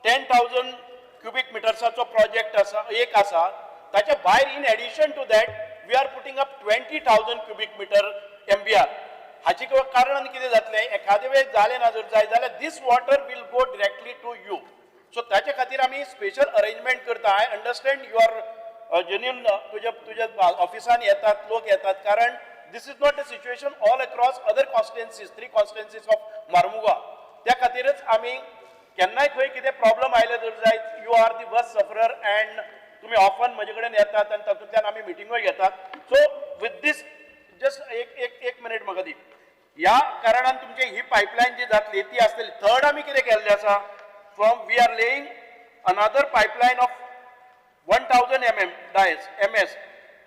10,000 cubic मिटर्साचो प्रोजेक्ट आसा एक आसा ताच्या भायर in addition to that we are putting up 20,000 cubic meter MBR हाची कारण कितें जातलें एखादे वेळ जालें ना जर जाय जाल्यार these water will go directly to you so ताचे खातीर आमी स्पेशल अरेंजमेंट करता आय अंडरस्टँड युअर जेन्युन तुज्या ऑफिसान येतात लोक येतात कारण this is not a situation all across other constituencies 3 constituencies of Mormugao त्या खातीरच आमी केन्नाय खंय कितें प्रॉब्लम आयले जर जाय you are the worst sufferer and तुम्ही ऑफन म्हजे कडेन येतात आनी तातूंतल्यान आमी मिटिंगूय घेतात सो विथ दीस जस्ट एक मिनिट म्हाका दी ह्या कारणान तुमची ही पायपलायन जी जातली ती आसतली थर्ड आमी कितें केल्लें आसा from we are laying another pipeline of 1000 MS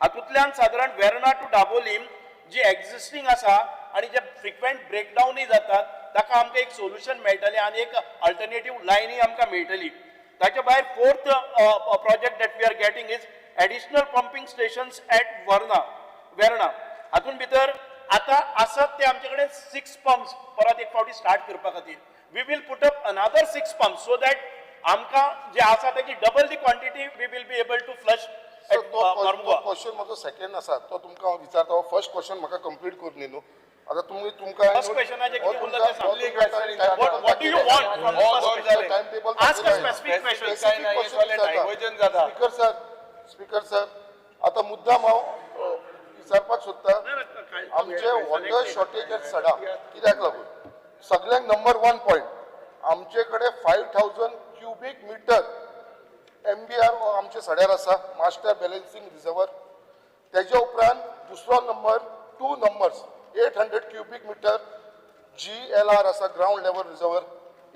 हातूंतल्यान सादारण वेर्ना टू दाबोलीम जी एक्झिस्टिंग आसा आणि जे फ्रिक्वेंट ब्रेकडाऊनय जातात ताका आमकां एक सोल्युशन मेळटलें आनी एक अल्टरनेटीव लायनय आमकां मेळटली ताच्या भायर fourth project that we are getting is additional pumping stations at Verna हातून भितर आता आसात ते आमचे कडेन 6 पंप्स परत एक फावटी स्टार्ट करपा खातीर we will put up another 6 pumps so that आमकां जे आसा ताची double the quantity we will be able to flush question म्हजो सेकंड आसा तो तुमकां विचारता फर्स्ट क्वेश्चन म्हाका कंप्लीट करून न्ही आता तुमकां फर्स्ट क्वेश्चनाचे कितें उरला तें सांग what do you want from the time table ask a specific question speaker sir आता मुद्दाम हांव विचारपाक सोदता आमचे वॉटर शॉर्टेज सडा कित्याक लागून सगळ्यांक नंबर 1 पॉयंट आमचे कडेन 5000 क्युबिक मिटर MBR आमचे सड्यार आसा मास्टर बॅलन्सिंग रिजर्वर तेजे उपरांत दुसरो number 2 numbers 800 cubic metre GLR आसा ग्राउंड लेवल रिजर्वर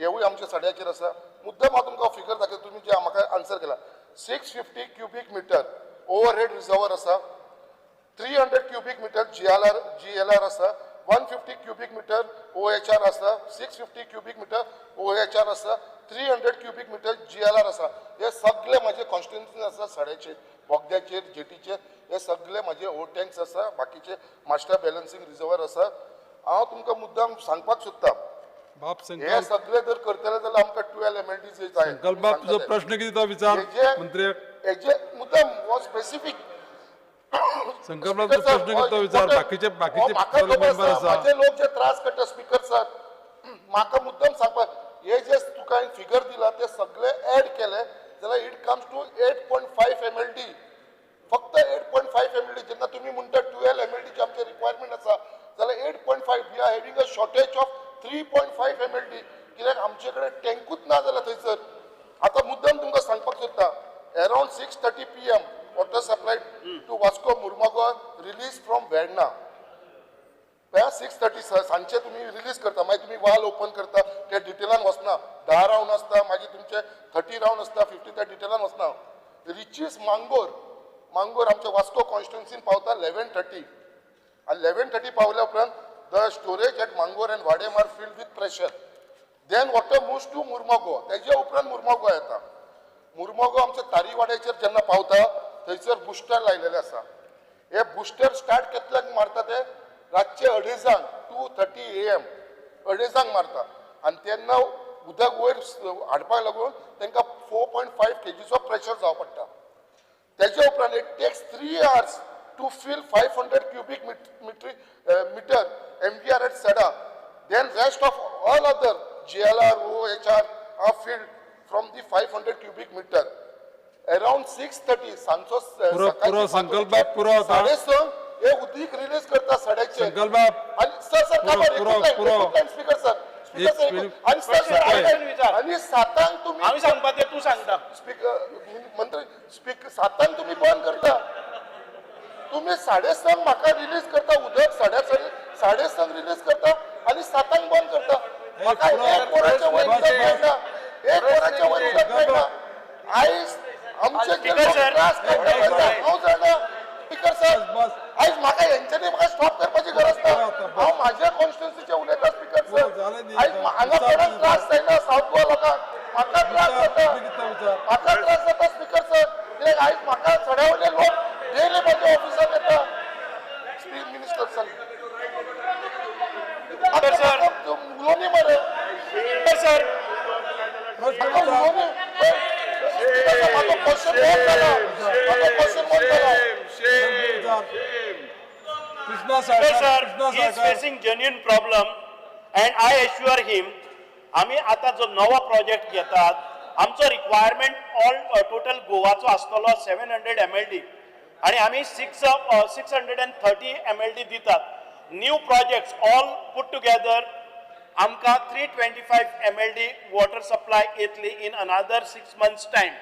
हेवूय आमच्या सड्याचेर आसा मुद्दाम हांव तुमकां फिगर दाखयता तुम्ही जे म्हाका आन्सर केला 650 क्युबिक मिटर ओवरहेड रिजर्वर आसा 300 क्युबिक मिटर GLR आसा 150 क्युबिक मिटर OHR आसा 650 क्युबिक मिटर OHR आसा 300 क्युबिक मिटर GLR आसा हे सगळे माझे कॉन्स्टिट्युएन्सी आसा सड्याचेर बोगद्याचेर जेटीचेर हे सगळे माझे ओ टँक्स आसा बाकीचे मास्टर बॅलन्सिंग रिजर्वर आसा हांव तुमकां मुद्दाम सांगपाक सोदता बाप हे संकल्प सगळे जर करतले जाल्यार आमकां 12 MLD जाय संकल्प बाप तुझो प्रश्न किती तो विचार मंत्री हेजे मुद्दाम हो स्पेसिफिक संकल्प बाब तुझो प्रश्न किती तो विचार बाकीचे मेंबर आसा माझे लोक जे त्रास करता स्पीकर सर म्हाका मुद्दाम सांगपाक हे जे तुका फिगर दिला ते सगळे ऍड केले जाल्यार इट कम्स टू 8.5 MLD फक्त 8.5 MLD जेन्ना तुम्ही म्हणटा 12 MLD ची आमचे रिक्वायरमेंट आसा जाल्यार 8.5 we are having a shortage of 3.5 MLD कित्याक आमचे कडेन टँकूच ना जाल्यार थंयसर आता मुद्दाम तुमकां सांगपाक सोदता around 6:30 PM water supplied to Vasco Murmagua released from Verna. 6:30 सांचे तुम्ही रिलीज करता मागीर तुम्ही वाल ओपन करता त्या डिटेलान वचना 10 राउंड आसता मागीर तुमचे 30 राउंड आसता 50 त्या डिटेलान वचना रिचीस मांगोर आमच्या वास्को कॉन्स्टिट्युएन्सीन पावता 11:30 आणि 11:30 पावल्या उपरांत the storage at Mangor and Vadem are filled with pressure then water moves to Mormugao तेजे उपरांत मुर्मागो येता मुर्मागो आमच्या तारीवाड्याचेर जेन्ना पावता थंयसर बुस्टर लायलेले आसा हे बुस्टर स्टार्ट केतल्याक मारता ते रातचे 2:30 2:30 AM 2:30 मारता आणि तेन्ना उदक वयर हाडपाक लागून तांकां 4.5 kgचो प्रेशर जावं पडटा तेजे उपरांत it text 3 hours to fill 500 cubic meter MBR at Sada. Then rest of all other GLR, OHR are filled from the 500 cubic meter. Around 6:30 सांजचो पुरो संकल्प बाब पुरो होता 6:30 हे उदीक रिलीज करता सड्याचे संकल्प बाब आणि सर पुरो स्पीकर सर आणि सर आणि 7 तुम्ही आम्ही सांगपा ते तू सांगता स्पीकर मंत्री स्पीकर 7 तुम्ही बंद करता तुम्ही 6:30 म्हाका रिलीज करता उदक 6:30 रिलीज करता आणि 7 बंद करता म्हाका एक वराच्या वयर उदक मेळना एक वराच्या वयर उदक मेळना आयज आमचे त्रास करता हांव जाणा स्पीकर सर आयज म्हाका हेंच्यांनी म्हाका स्टॉप करपाची गरज ना हांव म्हाज्या कॉन्स्टिट्युएन्सीचे उलयता स्पीकर सर आयज हांगा कोणाक त्रास जायना सावथ गोवा लोकांक म्हाका त्रास जाता स्पीकर सर कित्याक आयज म्हाका सड्या वयले लोक डेली माझ्या ऑफिसात येता मिनिस्टर सर उलोवनी मरे सर उलोवनी म्हाजो क्वेश्चन मोड जाला कृष्णा Sir, सरकार he is facing genuine problem and I assure him, आम्ही आता जो नवा प्रोजेक्ट घेतात, आमचो रिक्वायरमेंट ऑल टोटल गोवाचो आसतलो 700 MLD आणि आम्ही 630 MLD दितात. New projects all put together आमकां 325 MLD वॉटर सप्लाय येतली इन अनदर 6 months टाइम.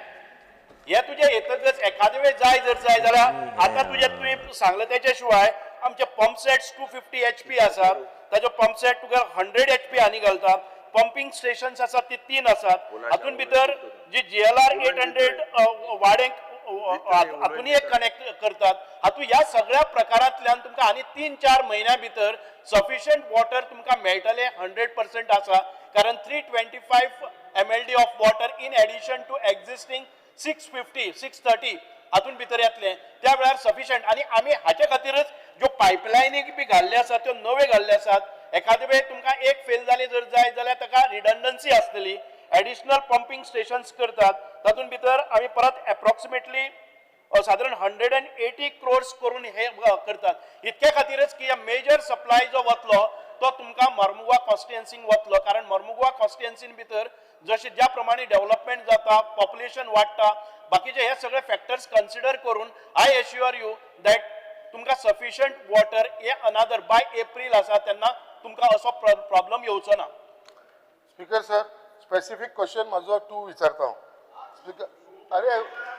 हे तुझे येतच एखादे वेळ जाय जाल्यार आता तुझे तुवें सांगले त्याच्या शिवाय आमचे पंप सेट्स 250 HP आसात, ताजो पंप सेट तुका 100 HP आनी घालतात. पंपिंग स्टेशन्स आसात ती 3 आसात. हातून भितर जी GLR 800 वाडेंक हातून एक कनेक्ट करतात. हातून ह्या सगळ्या प्रकारांतल्यान तुमकां आनी 3-4 म्हयन्या भितर सफिशियंट वॉटर तुमकां मेळटले 100% आसा, कारण 325 MLD of water in addition to existing 650, 630 हातून भितर येतले. त्या वेळार सफिशियंट आणि आम्ही हाचे खातीरच ज्यो पायपलायनी बी घाल्ले आसात त्यो नवे घाल्ले आसात. एखादे वेळ तुमकां एक फेल जाली जर जाय जाल्यार ताका रिडंडन्सी आसतली. एडिशनल पंपिंग स्टेशन्स करतात. तातून भितर आम्ही परत अप्रॉक्सिमेटली साधारण 180 crores करून हे करतात. इतके खातीरच की मेजर सप्लाय जो वतलो तो तुमकां मर्मुगांव कॉन्स्टिट्युएन्सीन वतलो, कारण मर्मुगांव कॉन्स्टिट्युएन्सीन भितर जशें ज्या प्रमाणे डेव्हलपमेंट जाता, पॉप्युलेशन वाडटा, बाकीचे हे सगळे फॅक्टर्स कन्सिडर करून आय एश्युअर यू दॅट तुमकां सफिशियंट वॉटर हे अनादर बाय एप्रील आसा तेन्ना तुमकां असो प्रॉब्लेम येवचो ना. स्पीकर सर, स्पेसिफिक क्वेश्चन माझो 2 विचारता हांव. स्पीकर, अरे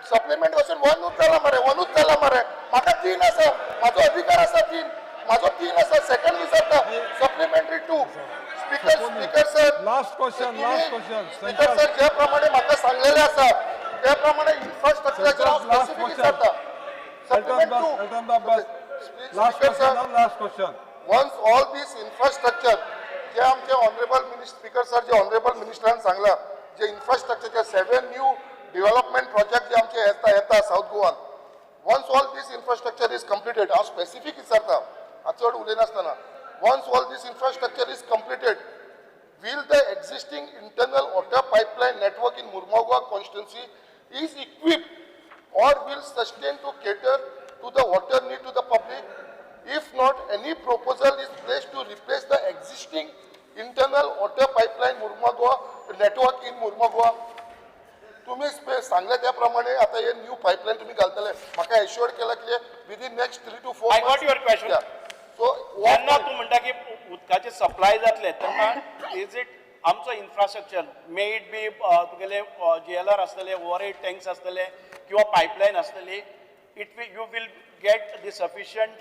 सप्लिमेंट क्वेश्चन 1 जाला मरे, 1 जाला मरे. म्हाका 3 आसा, माझो अधिकार आसा 3, माझो 3 आसा. सेकंड विचारता supplementary 2. Speaker sir, last question. Speaker sir, ज्या प्रमाणे म्हाका सांगलेले आसा त्या प्रमाणे इन्फ्रास्ट्रक्चरचे हांव स्पेसिफिक विचारता. Supplement 2. Speaker sir, last question. once all this infrastructure जे आमचे ऑनरेबल मिनिस्टर स्पीकर सर जे ऑनरेबल मिनिस्टरान सांगला जे इन्फ्रास्ट्रक्चरचे 7 न्यू डेव्हलपमेंट प्रोजेक्ट जे आमचे येता साऊथ गोवान, once all this infrastructure is completed, हांव स्पेसिफिक विचारता, चड उलयनासतना, once all this infrastructure is completed, will the existing internal water pipeline network in Murmugao constituency is equipped or will sustain to cater to the water need to the public? If not, any proposal is placed to replace the existing internal water pipeline Murmugao network in Murmugao. तुम्ही सांगले त्याप्रमाणे आता हे new pipeline तुम्ही घालतले. म्हाका assured केला की within next 3 to 4 I got your question. So जेन्ना तूं म्हणटा की उदकाचे सप्लाय जातले तेन्ना इज इट आमचो इन्फ्रास्ट्रक्चर मे इट बी तुगेले GLR आसतले, ओवरहेड टँक्स आसतले किंवा पायपलायन आसतली, you will get the sufficient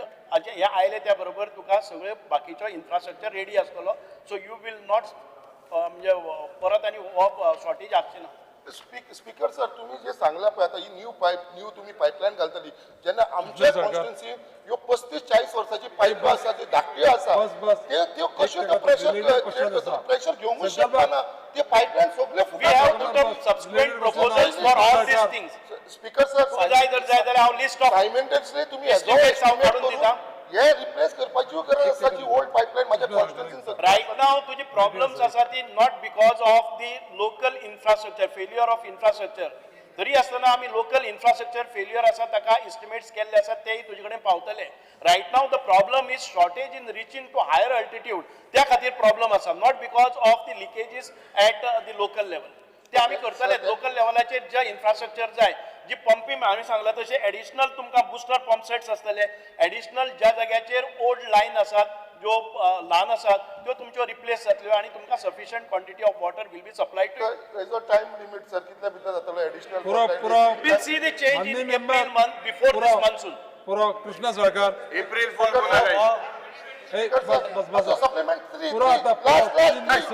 हे आयले त्या बरोबर तुका सगळे बाकीचो इन्फ्रास्ट्रक्चर रेडी आसतलो. सो यू विल नॉट म्हणजे परत आनी हो शॉर्टेज आसची ना. स्पीकर सर, तुम्ही जे सांगला पळय आता ही न्यू तुम्ही पाइपलाइन घालतली, जेन्ना आमच्या कॉन्स्टिट्युएन्सी ह्यो 35-40 वर्साची पाईप आसा, जे धाकट्यो आसा, त्यो कश्यो प्रेशर घेवंकूच शकना. ते पाइपलाइन सगळे We have put up subsequent proposals for all these things. Speaker sir, जाय जाल्यार हांव लिस्ट ऑफ सायमल्टेनियसली तुम्ही estimates हांव काडून दिता. हे रिप्लेस करपाची गरज आसा जी ओल्ड पाइपलाइन माझ्या कॉन्स्टिट्युएन्सीन. Right now, तुझी problems आसा ती not because of the local infrastructure, failure of infrastructure. तरी आसतना आमी local infrastructure failure आसा ताका estimates केल्ले आसात तेय तुजे कडेन पावतले. Right now the problem is shortage in reaching to higher altitude. त्या खातीर problem आसा, not because of the leakages at the local level. ते आमी करतले. लोकल लेवलाचेर जे इन्फ्रास्ट्रक्चर जाय, जी पंपिंग हांवें सांगला तशें एडिशनल तुमकां बुस्टर पंप सेट्स आसतले, एडिशनल ज्या जाग्याचेर ओल्ड लायन आसात ज्यो ल्हान आसात त्यो तुमच्यो रिप्लेस जातल्यो आणि तुमकां sufficient quantity of water will be supply to. As a time limit sir, कितल्या भितर जातलो additional? We'll see the change in April month before this monsoon. पुरो कृष्णा सरकार. एप्रिल फूल बोला बस सप्लिमेंट 3 पुरो आता लास्ट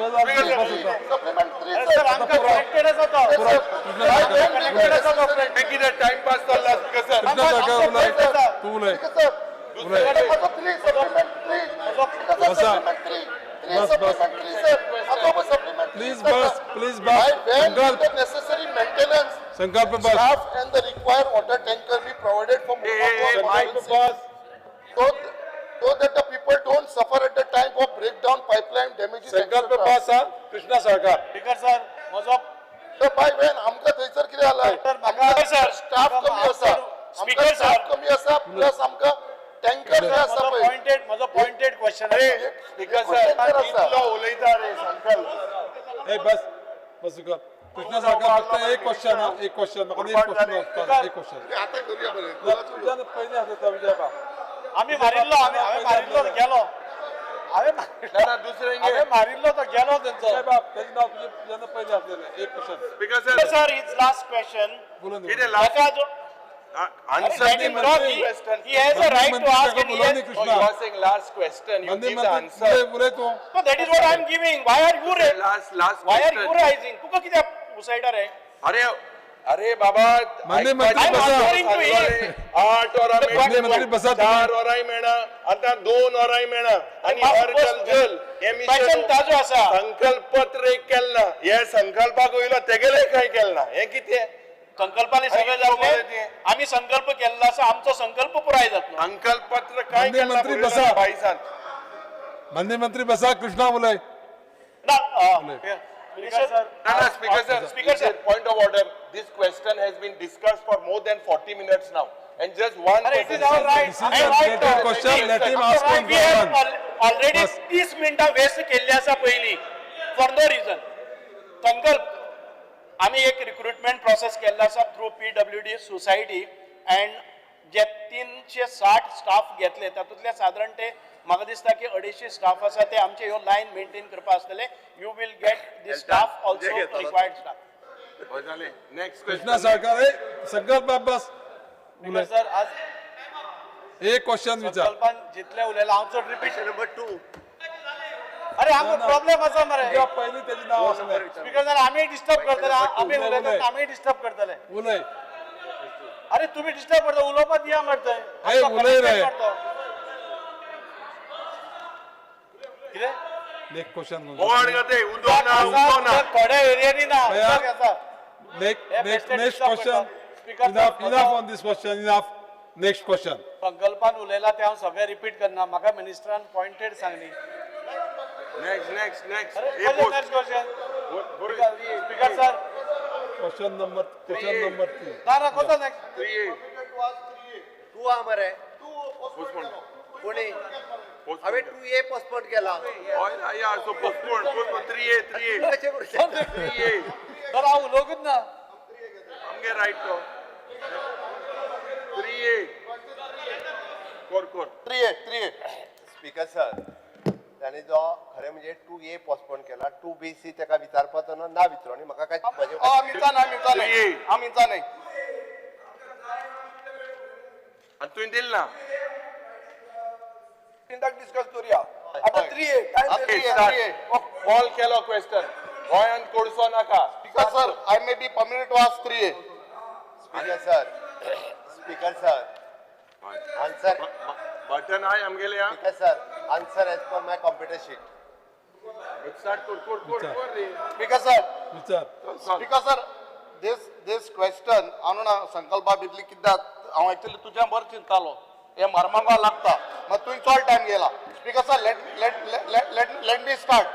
सप्लिमेंट 3 सर आमकां कनेक्टेडच होता. किती टाइम पास चालला कसं कृष्णा सरकार तू उलय. Please bus. necessary maintenance संकल्प बस. staff and the required water tanker be provided for so that the people don't suffer at the time of breakdown, pipeline damages, संकल्प etc. बस कृष्णा सरकार. स्पीकर सर म्हजो तर bye Wien आमकां थंयसर कितें जाला, sir staff कमी आसा, स्पीकर सर स्टाफ कमी आसा, प्लस आमकां टँकर जे आसा पळय माझो पॉइंटेड क्वेश्चन अरे स्पीकर सर इतलो उलयता रे संकल्प ए बस बस कर कृष्णा सारखा फक्त एक क्वेश्चन हा एक क्वेश्चन म्हाका एक क्वेश्चन एक क्वेश्चन आता करूया बरें तुझ्यान पयलीं आसा विजय बा आम्ही मारिल्लो हांवें मारिल्लो तो गेलो हांवें मारिल्लो तो गेलो तेंचो विजय बाब तेजें नांव तुझ्यान पयलीं आसलेलें एक question speaker sir sir is last question बोलून कितें last answer Let the him talk. question. He has a right to ask and he बोलून has, Krishna You are saying last question. You मंदी give the मंत्री answer. उलय तू no, that is what I am giving. Why are you Last why are question. you rising? तुका कित्याक उसायडा रे? अरे अरे बाबा मंदी मंत्री I'm बसा answering to him. 8 वरां मंदी मंत्री बसा तुम्ही. 4 वरांय मेळना आता 2 वरांय मेळना आणि बाबा, हर बस. जल हे Question मिशन ताजो आसा. संकल्प पत्र एक केलना हे संकल्पाक वयलो तेगेले काय केलना हे कितें संकल्पाने सगळे आणि जातले ते- आम्ही संकल्प केला असा आमचा संकल्प पुराय जातलो संकल्प पत्र काय मंदी केलना मंत्री बोललो बसा. ना बाईसान मंदी मंत्री बसा कृष्णा उलय Speaker sir, Speaker sir. point of order. This question has been discussed for more than 40 minutes now. And just one अरे, it person is our right. This is I a right related to- question. Let him ask one We by have one. already बस. 30 मिनिटां waste केल्ली आसा पयलीं for no region संकल्प आम्ही एक recruitment process केल्लो आसा थ्रू PWD सोसायटी अँड जे 360 स्टाफ घेतले तातूंतले साधारण ते म्हाका दिसता की 250 स्टाफ आसा ते आमचे ह्यो लायन मेंटेन करपा आसतले you will get the staff also required staff Next Krishna question. सरकार ए संकल्प बाब बस उलय सर आज एक क्वेश्चन विचार संकल्पान जितले उलयला हांव चड रिपीट नंबर 2 अरे आमकां प्रॉब्लेम आसा मरे तुज्या पयलीं तेजें नांव आसलें स्पीकर जाल्यार आमी डिस्टर्ब करतले आमी उलयता आमी डिस्टर्ब करतले उलय अरे तुम्ही डिस्टर्ब करता उलोवपाक दिया मरता ए, उलय रे. कितें नेक्स्ट क्वेश्चन बोवाड गते उदो ना थोड्या एरियांनी ना भैया. उदक येता नेक्स्ट बेश्टे नेक्स्ट disturb क्वेश्चन करता. Enough enough on this question enough next question संकल्पान उलयला ते हांव सगळें रिपीट करना म्हाका मिनिस्टरान पॉइंटेड सांगली Next. अरे हे post. Next question speaker sir question number 3 ना कोणता नेक्स्ट 3A. तू हा मरे Postpone. कोणी Postpone. हांवें 2A पोस्टपोन केला Oh, yeah, so postpone. 3A. कशें करूं 3A. तर हांव उलोवंकच ना आमगे right तो. 3A. Core. 3A speaker sir ताणी जो खरें म्हणजे 2A पोस्टपोन केला 2BC ताका विचारपाचो ना विचारो आनी म्हाका काय आमीचा नाही आणि तुवें दिल ना मिनिटाक डिस्कस करूया आता 3A टाइम कॉल केलो क्वेश्चन गोंयान कोडसो नाका Because sir, I may be permitted to ask 3A. Speaker sir answer button I आमगेले हा speaker sir answer as per my computer sheet start core ray Because sir, विचार because sir, this question, हांव ना संकल्पा भितली कित्याक हांव actually तुज्या बर चिंतालो हे मरमांगा लागता मात तुवें चड टायम गेला speaker sir let me start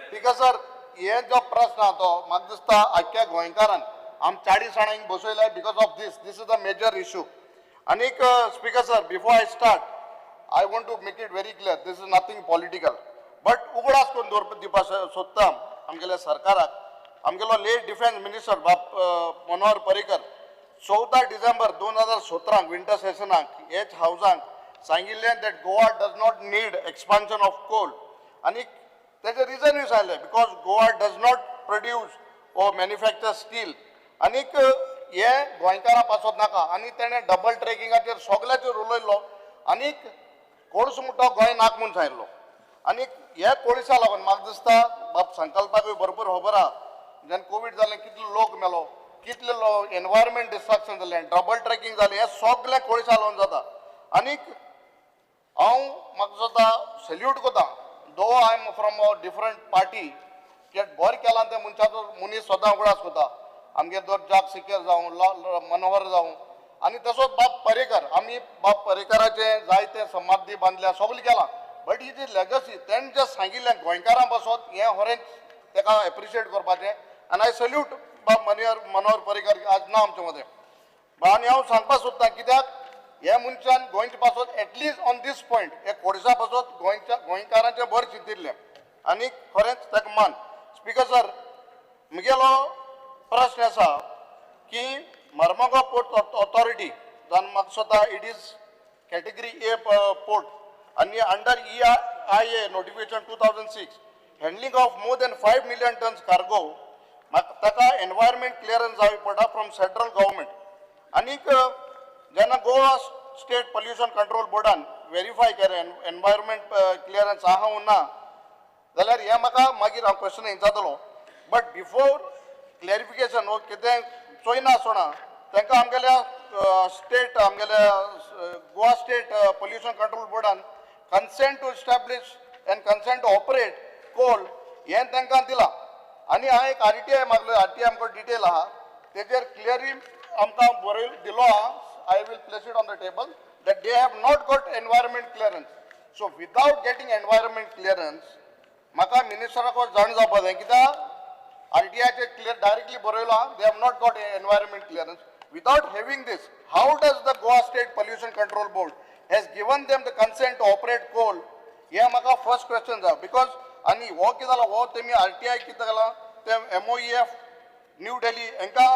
speaker sir हे जो प्रश्न आहा तो म्हाका दिसता आख्या गोंयकारान आम 40 जाणांक बसयल्या because of this is the major issue आनीक speaker sir before I start I want to make it very clear, this is nothing political. But उगडास करून दिवपाक सोदता आमगेल्या सरकाराक आमगेलो लेट डिफेन्स मिनिस्टर बाप मनोहर पर्रीकर 14 डिसेंबर 2017 विंटर सेशनाक हेच हावजांक सांगिल्लें that Goa does not need expansion of coal आनी तेजें रिजनूय सांगलें because Goa does not produce or manufacture steel आनीक हे गोंयकारां पासत नाका आनी तेणें डबल ट्रॅकिंगाचेर सगळ्याचेर उलयलो आनीक कोळस म्हणटा गोंय नाक म्हूण सांगिल्लो आनीक हे कोळशा लागून म्हाका दिसता बाप संकल्पाकूय भरपूर खबर आहा जेन्ना कोवीड जालें कितलो लोक मेलो कितले एनवायरमेंट डिस्ट्रक्शन जालें डबल ट्रॅकिंग जालें हें सगळें कोळशा लागून जाता आनीक हांव म्हाका जाता सॅल्यूट कोता though I am from a different party की बरें केलां तें मनशाचो मनीस सदां उगडास कोता आमगे जर जाग सिकेर जावं मनोहर जावं आनी तसोच बाप पर्रीकर आमी बाप पर्रीकराचे जायते समाधी बांदल्या सगळें केलां बट ही जी लेगसी तेणें जें सांगिल्लें गोंयकारां पासत हें खरेंच ताका एप्रिशिएट करपाचें आनी आय सल्यूट बाप मनोहर पर्रीकर आज ना आमचे मदें आनी हांव सांगपाक सोदतां कित्याक मनशान गोंयचे पासत एटलीस्ट ऑन दीस पॉयंट हे कोर्सा पासत गोंयकारांचे बरें चिंतिल्ले आनी खरेंच ताका मान स्पीकर सर म्हगेलो प्रश्न आसा की मर्मागांव पोर्ट ऑथॉरिटी जावन म्हाका स्वता it is category A port आणि under EIA notification 2006 handling of more than 5 million tons cargo ताका environment clearance जावी पडटा from central government आनीक जेन्ना गोवा स्टेट पोल्युशन कंट्रोल बोर्डान व्हेरीफाय केलें एनवायरमेंट क्लियरन्स आहा ना जाल्यार हे म्हाका मागीर हांव क्वेश्चन विचारतलो बट बिफोर क्लॅरिफिकेशन वो कितें चोयना आसतना तांकां आमगेल्या स्टेट आमगेल्या गोवा स्टेट पोल्युशन कंट्रोल बोर्डान consent to establish and consent to operate coal हे तांकां दिला आनी हांवें एक RTI मागलो RTI आमकां डिटेल आहा तेजेर क्लियरली आमकां बरयल दिलो आहा I will place it on the table that they have not got environment clearance. So without getting environment clearance म्हाका मिनिस्टराक जाण जावपा जाय कित्याक RTI चे clear directly बरयलो आहा they have not got environment clearance. Without having this, how does the Goa State Pollution Control Board has given them the consent to operate coal? हे म्हाका first question जाय बिकॉज आनी हो कितें जालो हो तेमी RTI कितें केला ते MOEF न्यू दिल्ली हांकां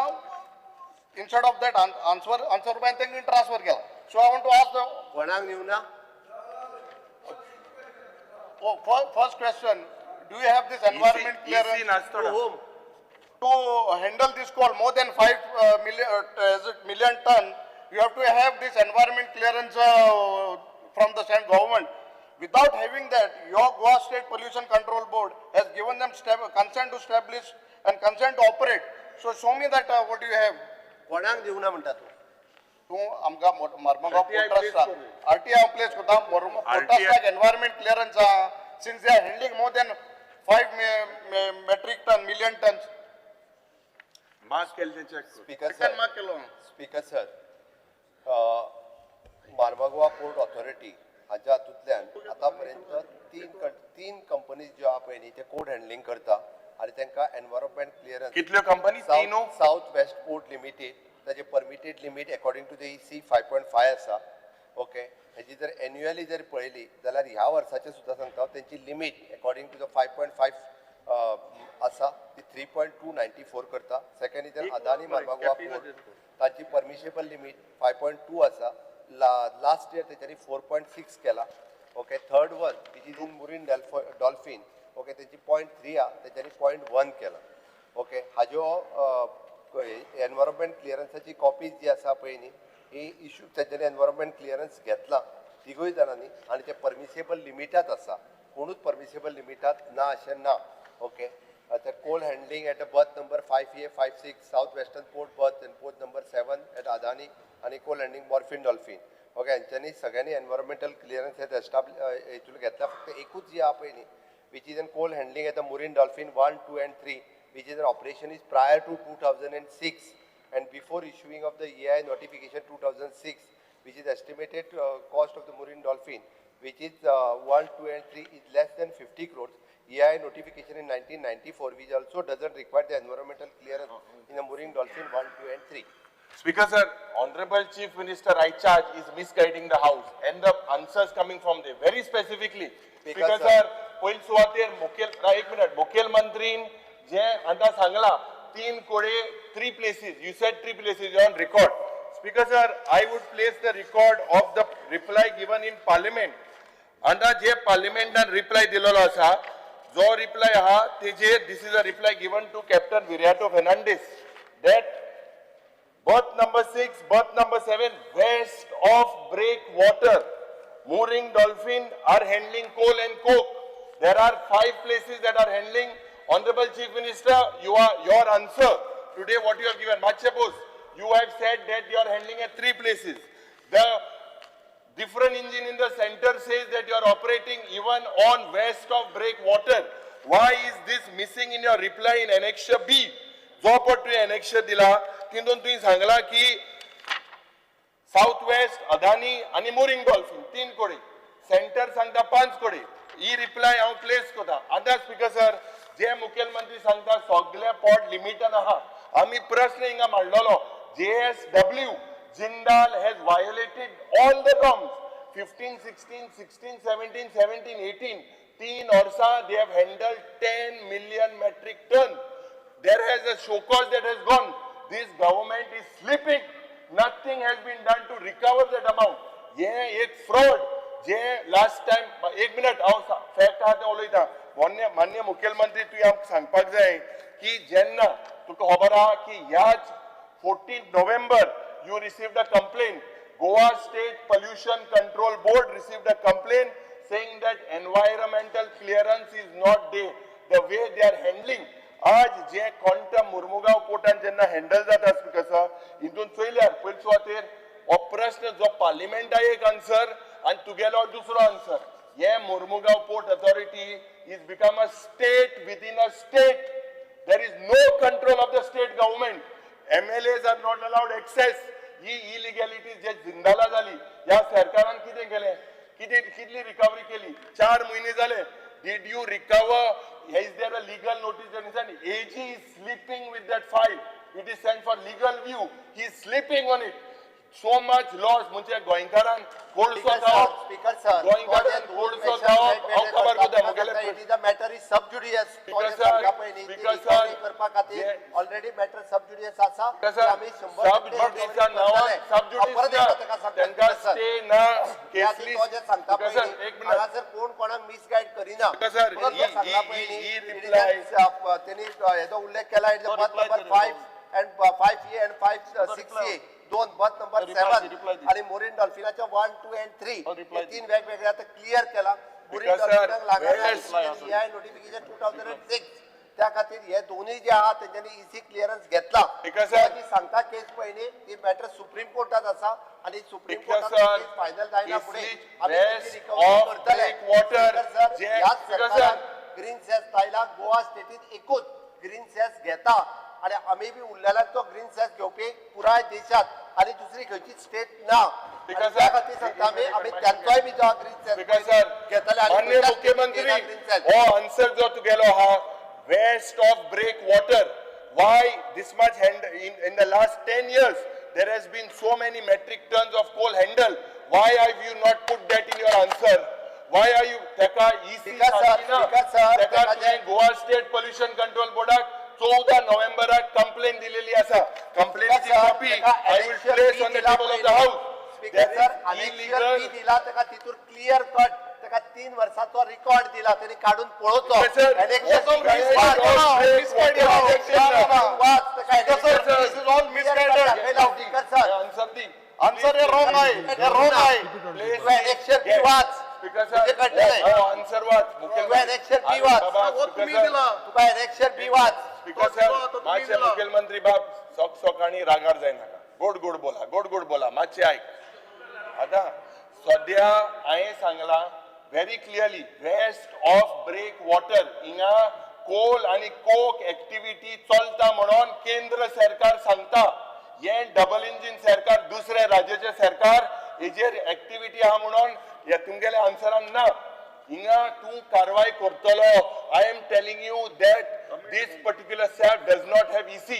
instead of that answer by तांकां ट्रान्सफर केला so I want to ask the कोणाक निवना first question, do you have this environment clearance to handle this coal more than 5 million ton? You have to have this environment clearance from the central government. Without having that, your Goa State Pollution Control Board has given them consent to establish and consent to operate. So show me that what do you have? कोणाक दिवना म्हणटा तूं तूं आमकां मर्मगांव पोर्टाक RTI place करता पोर्टाक environment clearance since they are handling more than 5 million tons. Mask केल्लें check speaker Second sir mark केलो. Speaker sir Mormugao port authority हाच्या हातूंतल्यान आतां पर्यंत तीन कंपनीज ज्यो आहा पळय न्ही ते कोड हँडलिंग करता आनी तांकां एनवायरमेंट क्लियरन्स कितल्यो कंपनी तीन साउथ वेस्ट पोर्ट लिमिटेड ताजे permitted limit according to the EC 5.5 आसा ओके हेजी जर एन्युअली जर पळयली जाल्यार ह्या वर्साचे सुद्दां सांगता हांव तेंची लिमीट अकॉर्डिंग टू द 5.5 आसा ती 3.294 करता second is Adani Marmagoa port ताची परमिशेबल लिमीट 5.2 आसा लास्ट इयर तेच्यानी 4.6 केला okay third one which is in मुरीन dolphin okay तेची 0.3 आहा तेच्यानी 0.1 केला ओके हाज्यो एनवायरमेंट क्लियरन्साची कॉपीज जी आसा पळय न्ही ही इश्यू तेच्यानी एनवायरमेंट क्लियरन्स घेतला तिगूय जाणांनी आनी ते परमिसेबल लिमिटात आसा कोणूच परमिसेबल लिमिटात ना अशें ना okay the coal handling at berth number 5A, 5-6, southwestern port berth and port number 7 at Adani and coal handling morphine dolphin. Okay, यांच्यानी सगळ्यांनी environmental clearance हे establish घेतला फक्त एकूच जी आहे न्ही which is in coal handling at the marine dolphin 1, 2 and 3 which is an operation is prior to 2006 and before issuing of the EI notification 2006 which is estimated cost of the marine dolphin which is 1, 2 and 3 is less than 50 crores. EI notification in 1994 which also doesn't require the environmental clearance in the marine dolphin 1, 2 and 3. Speaker sir, Honorable Chief Minister I charge is misguiding the House and the answers coming from there very specifically. Speaker sir, पयली सुवातेर मुखेल मंत्रीन जे आतां सांगला 3 कोडे 3 places. You said 3 places. You are on record. Speaker sir, I would place the record of the reply given in Parliament. आतां जे पार्लिमेंटान reply दिलेलो आसा जो रिप्लाय आहा तेजेर this is a reply given to Captain Viriato Fernandez that berth number 6, berth number 7 west of breakwater mooring dolphin are handling coal and coke. There are 5 places that are handling. Honorable Chief Minister, your answer today what you have given. Much suppose you have said that you are handling at 3 places. The different engine in the center says that you are operating even on west of breakwater. Why is this missing in your reply in annexure B? जो पट annexure दिला तितून तुवें सांगला की south west Adani आणि mooring dolphin 3 कोडे centre सांगता 5 कोडे ही रिप्लाय हांव प्लेस करता. आतां स्पीकर सर जे मुखेलमंत्री सांगता सगळे पोर्ट लिमिटान आहा आमी प्रश्न हिंगा मांडलेलो JSW Jindal has violated all the norms. 15, 16, 16, 17, 17, 18. 3 Orsa, they have handled 10 million metric ton. There has a show cause that has gone. This government is sleeping. Nothing has been done to recover that amount. Yeah, एक fraud. जे last time, 1 minute, fact आहा ते उलयता. मान्य मुख्यमंत्री तुवें आमकां सांगपाक जाय की जेन्ना तुका खबर आहा की ह्याच 14 November you received a complaint. Goa State Pollution Control Board received a complaint saying that environmental clearance is not there. The way they are handling. आज जे quantum मुर्मुगांव पोर्टान जेन्ना हँडल जाता स्पीकर सर हितून चोयल्यार पयली सुवातेर हो प्रश्न जो पार्लिमेंटा एक आन्सर आनी तुगेलो दुसरो आन्सर. हे Mormugao port authority is become a state within a state. There is no control of the state government. MLAs are not allowed access. ही इलिगॅलिटी जे जिंदाला जाली ह्या सरकारान कितें केलें कितली रिकवरी केली 4 म्हयने जाले. Did you recover? Is there a legal notice that is sent? AG is sleeping with that file. It is sent for legal view. He is sleeping on it. So much loss. म्हणजे गोंयकारान कोळसो गावप. Speaker sir, गोंयकारान कोळसो गावप. हांव खबर करता मुगेले. it is a matter is sub judice. Speaker sir, करपा खातीर already matter sub judice आसा. आमी 100% सब जुडिसा नावान सब जुडिस त्यांका स्टे ना केसली. सांगता सर एक मिनिट हांगासर कोण कोणाक मिसगायड करिना. सर ही रिप्लाय त्यांनी हेचो उल्लेख केला बथ number 5 and 5A and 5-6A दोन बथ नंबर 7 आणि मोरीन डॉल्फिनाच्या 1, 2 and 3 हे 3 वेगवेगळे आता क्लियर केला. मोरीन डॉल्फिनाक लागणारे नोटिफिकेशन 2006 त्या खातीर हे दोन्ही जे आहात त्यांनी इसी क्लिअरन्स घेतला. त्याची सांगता केस पयली ती मॅटर सुप्रीम कोर्टात आसा आणि सुप्रीम कोर्टात फायनल जायना फुडें आमी त्याची रिकव्हरी करतले. ह्याच सरकारान ग्रीन सेस स्टायलाक गोवा स्टेटीत एकूच ग्रीन सेस घेता आणि आम्ही बी उरलेला तो ग्रीन सेस घेवपी पुराय देशात आणि दुसरी खंयची स्टेट ना. त्या खातीर सांगता आमी त्यांचोय बी जो ग्रीन सेस घेतले आणि माननीय मुख्यमंत्री हो आन्सर जो तुगेलो आहा west of breakwater. Why this much in the last 10 years there has been so many metric tons of coal handled. Why have you not put that in your answer? Why are you taka EC taka Goa State Pollution Control Board 14 November complaint दिलेली आसा. Complaint copy I will place on the table of the house. Speaker sir illegal दिला taka तितूर clear cut taka 3 वर्षाचो record दिला त्यांनी काढून पळोवचो. Answer हे wrong आहे. हे रॉंग आहे. इलेक्शन बी वाच. आन्सर वाच. इलेक्शन बी वाच. तुम्ही दिला. तुका इलेक्शन बी वाच. मातशे मुख्यमंत्री बाब सोक आणि रागार जाय नाका. गोड गोड बोला मातशे आयक. आता सध्या हांवें सांगला very clearly west of break water हिंगा कोल आणि कोक एक्टिविटी चलता म्हणून केंद्र सरकार सांगता. हे डबल इंजिन सरकार दुसरे राज्याचे सरकार हेजेर एक्टिविटी आहा म्हणून हे तुमगेले आन्सरान ना. हिंगा तू कारवाई करतलो. I am telling you that this particular SAP does not have EC.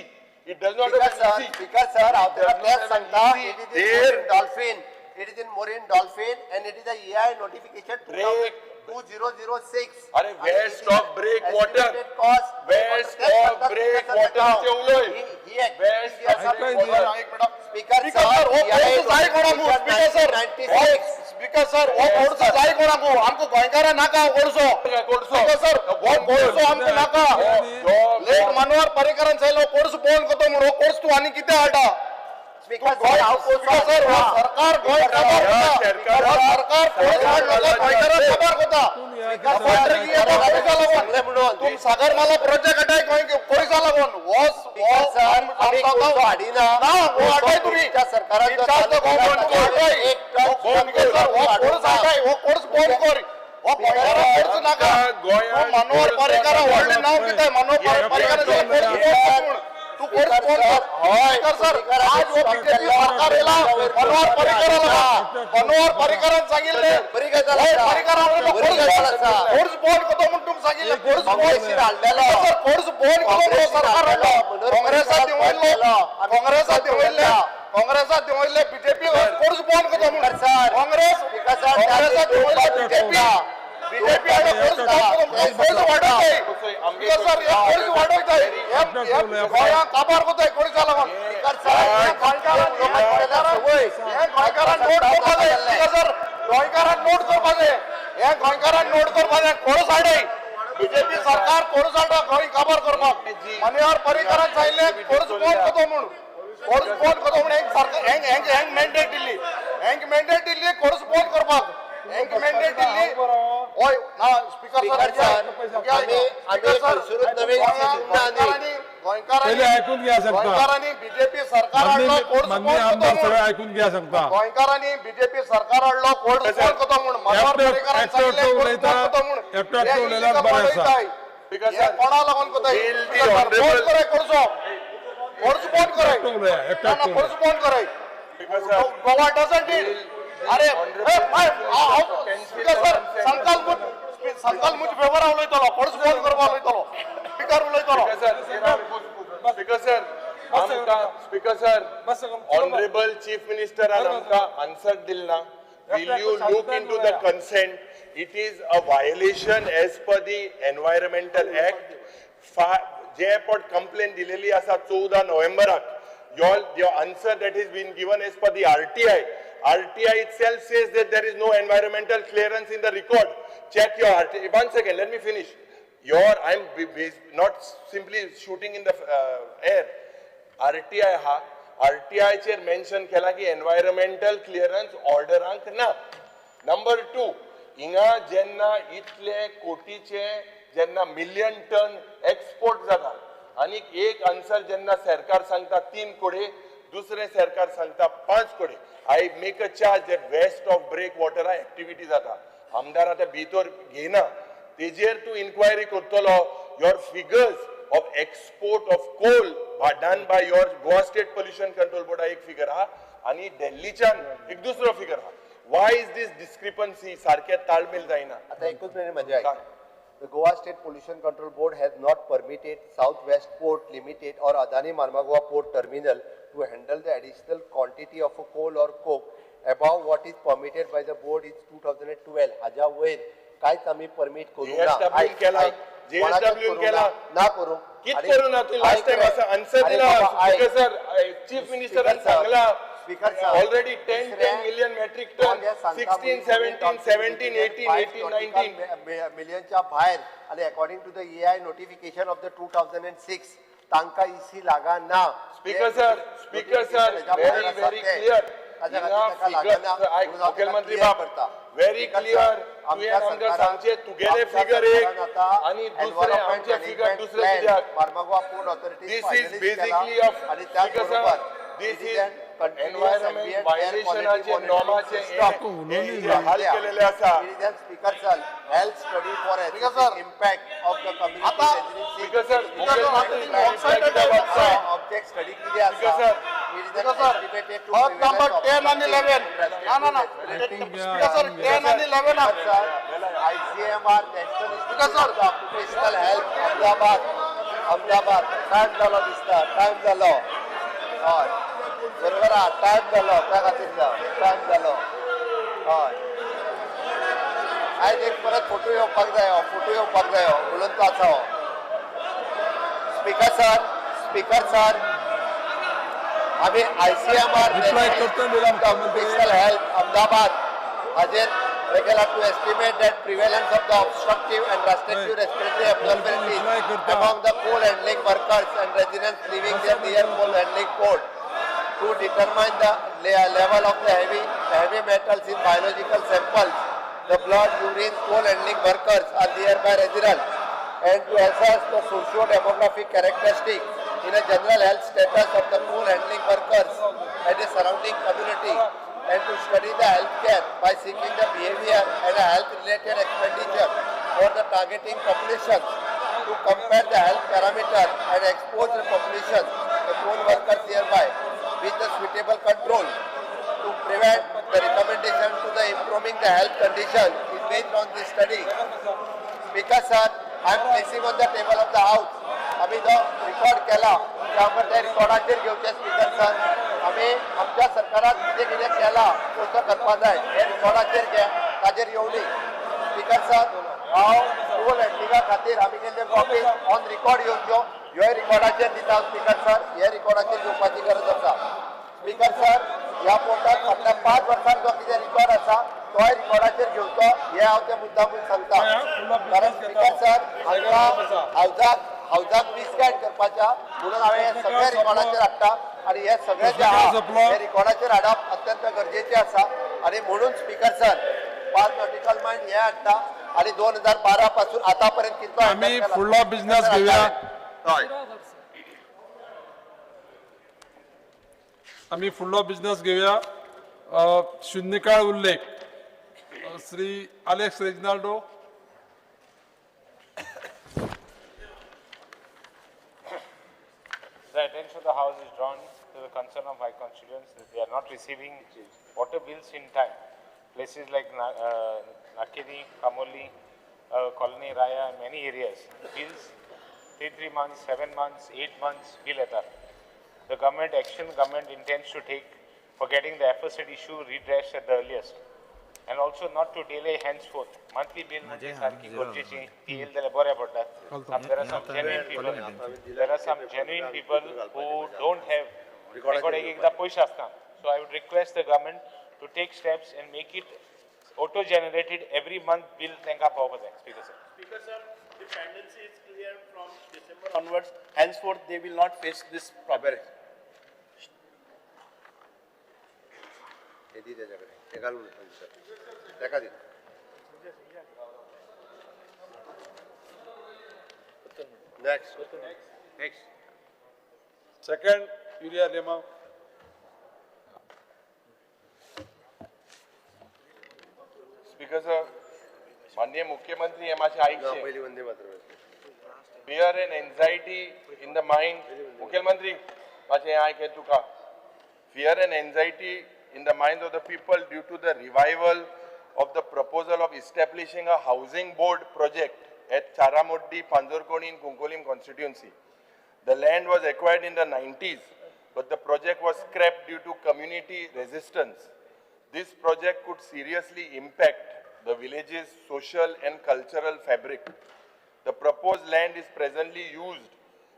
It does not have EC. Speaker sir, after सांगता it is in dolphin. It is in marine dolphin and it is a EI notification 2006. अरे west of breakwater. West of breakwater चे उलोय. West of breakwater. Speaker sir, वो course जाय कोणाकू. Speaker sir 96. Speaker sir वो course जाय कोणाकू. आमको गोंयकारा नाका कोर्सो. Speaker sir वो कोर्सो आमको नाका. लेक मनोहर पर्रीकरान सांगलो कोर्स बंद करतो म्हणून कोर्स तू आनी कितें हाडटा. Speaker sir, सरकार गोंय काबार करता. सरकार कोर्स हाडलो गोंयकारा काबार करता. तुम सागरमाला प्रोजेक्ट हटाय कोर्सा लागून हाडिना ना वो हटाय तुम्ही सरकारान कोर्स बंद कर. मनोहर पर्रीकर व्हडलें नांव कितें मनोहर पर्रीकर तू कोर्स बंद कर. सर आज वो बीजेपी सरकार येला मनोहर पर्रीकरान सांगिल्लें पर्रीकर कोर्स बंद करतो म्हणून तुमकां सांगिल्लें कोर्स बंद हाडलेलो. कोर्स बंद करून सरकार काँग्रेसात देंवयल्लो काँग्रेसात देवले बीजेपी कोर्स बंद करतो म्हणून सर. काँग्रेस काँग्रेसात देवले बीजेपी बीजेपी आणि कोर्स कोर्स वाढत आहे स्पीकर सर हे कोर्स वाढत आहे हे गोया काबार करतोय कोर्साला लागून स्पीकर सर हे गोयकारांना नोट करपाचे स्पीकर सर गोयकारांना नोट करपाचे हे गोयकारांना नोट करपाचे कोर्स हाडय बीजेपी सरकार कोर्स हाडा गोय काबार करपाक मनोहर पर्रीकरान सांगिल्ले कोर्स बंद करतो म्हणून कोर्स बंद करतो म्हणून हेंक सरकार हेंक मॅन्डेट दिल्ली कोर्स बंद करपाक हेंक मॅन्डेट दिल्ली ओय ना स्पीकर सर आम्ही खर्चून नवीन पहिले ऐकून घ्या सांगता गोंयकारांनी बीजेपी सरकार हाडलो कोर्स माननीय बंद आमदार करतो सगळे ऐकून घ्या सांगता गोंयकारांनी बीजेपी सरकार हाडलो कोर्स बंद करतो म्हणून मनोहर पर्रीकरान सांगिल्ले कोर्स बंद करतो म्हणून एकटो उलयल्यार बरें आसा. हे कोणा लागून कोताय बंद करे कोर्सो कोर्स बंद करे एकटो ना कोर्स बंद करे गोवा डजंट नीड अरे स्पीकर सर संकल्प मुझ फेवर उलयतलो कोर्स बंद करपा उलयतलो स्पीकर उलयतलो Speaker sir, Honorable Chief Minister Amka answered dilna. Will you look into the consent? It is a violation as per the Environmental Act. जे पण complaint दिलेली असा 14 नोव्हेंबराक. Your answer that has been given as per the RTI. RTI itself says that there is no environmental clearance in the record. Check your RTI. One second, let me finish. I'm not simply shooting in the air. RTI हा RTI chair mention केला की environmental clearance ऑर्डरांक ना. Number 2 हिंगा जेन्ना इतले कोटीचे जेन्ना million ton export जाता आणि एक आन्सर जेन्ना सरकार सांगता 3 कोटी दुसरे सरकार सांगता 5 कोटी. I make a charge that west of break water activity जाता. आमदार आता भितर घेना तेजेर तू इन्क्वायरी करतलो. Your figures of export of coal done by your Goa State Pollution Control Board एक figure हा आणि दिल्लीच्यान एक दुसरो figure हा. Why is this discrepancy? सारखे ताळमेळ जायना. आता एकूच मिनिट म्हणजे The Goa State Pollution Control Board has not permitted Southwest Port Limited or Adani Marmagua Port Terminal to handle the additional quantity of a coal or coke above what is permitted by the board in 2012. हाज्या वयर कांयच आम्ही permit करू ना. JSW केला ना करू कित करू ना. तू लास्ट टाइम असा आन्सर दिला स्पीकर सर. चीफ मिनिस्टरान सांगला ऑलरेडी 10 मिलियन मेट्रिक टन 16 17 17 18 18 19 मिलियनच्या भायर आणि according to the EI notification of the 2006 तांका EC लागा ना. Speaker sir very clear. मुख्यमंत्री बाप very clear. तुवें आमकां सांगचे तुगेले फिगर एक आणि दुसरे आमचे फिगर दुसरे कित्याक. Mormugao port authority This is basically a speaker sir. This is environment violationचे नॉर्माचे हाल केलेले आसा. Speaker sir health study for impact of the community speaker sir object study किती आसा. नंबर 10 आणि 11 ना स्पीकर सर 10 आणि 11 ICMR national occupational health Ahmedabad time जालो दिसता. टाइम जालो हय बरोबर आहा. टाइम जालो त्या खातीर टाइम जालो हय. आयज एक परत फोटो येवपाक जाय म्हणून तो आसा हो. स्पीकर सर आम्ही ICMR ऑक्युपेशनल हेल्थ अहमदाबाद हाजेर regular to estimate that prevalence of the obstructive and restrictive respiratory abnormalities among the coal handling workers and residents living near coal handling port. To determine the level of the heavy metals in biological samples, the blood, urine, coal handling workers are nearby residents, and to assess the socio-demographic characteristics in a general health status of the coal handling workers and the surrounding community, and to study the healthcare by seeking the behavior and health-related expenditure for the targeting populations, to compare the health parameter and expose the population, the coal workers nearby, with the suitable control, to prevent the recommendation to the improving the health condition is based on this study. Speaker sir, I am placing on the table of the house. आम्ही जो record केला त्या recordaचेर घेवचे speaker sir. आमी आमच्या सरकारान कितें कितें केलां कसो करपा जाय हे रिकॉर्डाचेर घे ताजेर येवली स्पीकर सर हांव रूल हँडलिंगा खातीर आमी केल्ल्यो कॉपी ऑन रिकॉर्ड येवच्यो ह्योय रिकॉर्डाचेर दिता स्पीकर सर हे रिकॉर्डाचेर घेवपाची गरज आसा स्पीकर सर ह्या पोर्टात फाटल्या 5 वर्सांत जो कितें रिकॉर्ड आसा तोय रिकॉर्डाचेर घेवचो हे हांव ते मुद्दामून सांगता कारण स्पीकर सर हांगा हावजाक मिसगायड करपाच्या म्हणून हांवें हे सगळे रिकॉर्डाचेर हाडटा आणि हे सगळे जे आहा हे रिकॉर्डाचेर हाडप अत्यंत गरजेचे आसा आणि म्हणून स्पीकर सर 5 नॉटिकल मायल हे हाडटा आणि 2012 पासून आतापर्यंत कितलो आम्ही फुडलो बिझनेस घेऊया हय आम्ही फुडलो बिझनेस घेऊया शून्यकाळ उल्लेख Shri Alex Reginaldo The attention of the House is drawn to the concern of my constituents that they are not receiving water bills in time. Places like Nakedi, Kamoli, Colony Raya, and many areas, bills 3 months, 7 months, 8 months, bill at all. The government intends to take for getting the aforesaid issue redressed at the earliest. And also not to delay henceforth. Monthly bill sarki gorjechi TL dele bore padtat. There are some genuine people. There are some genuine people who don't have recording ekda paisa astan. So I would request the government to take steps and make it auto-generated every month bill tenka pava padta. Speaker sir. Speaker sir, the pendency is clear from December onwards. Henceforth, they will not face this problem. Next. Second urea lemma speaker sir माननीय मुख्यमंत्री हे मातशें आयकचें पहिली Vande Mataram fear and anxiety in the mind. Mukhyamantri, मातशें आयक तुका. Fear and anxiety in the minds of the people due to the revival of the proposal of establishing a housing board project at Charamoddi, Panjorkoni in Kunkolim constituency. The land was acquired in the 90s, but the project was scrapped due to community resistance. This project could seriously impact the village's social and cultural fabric. The proposed land is presently used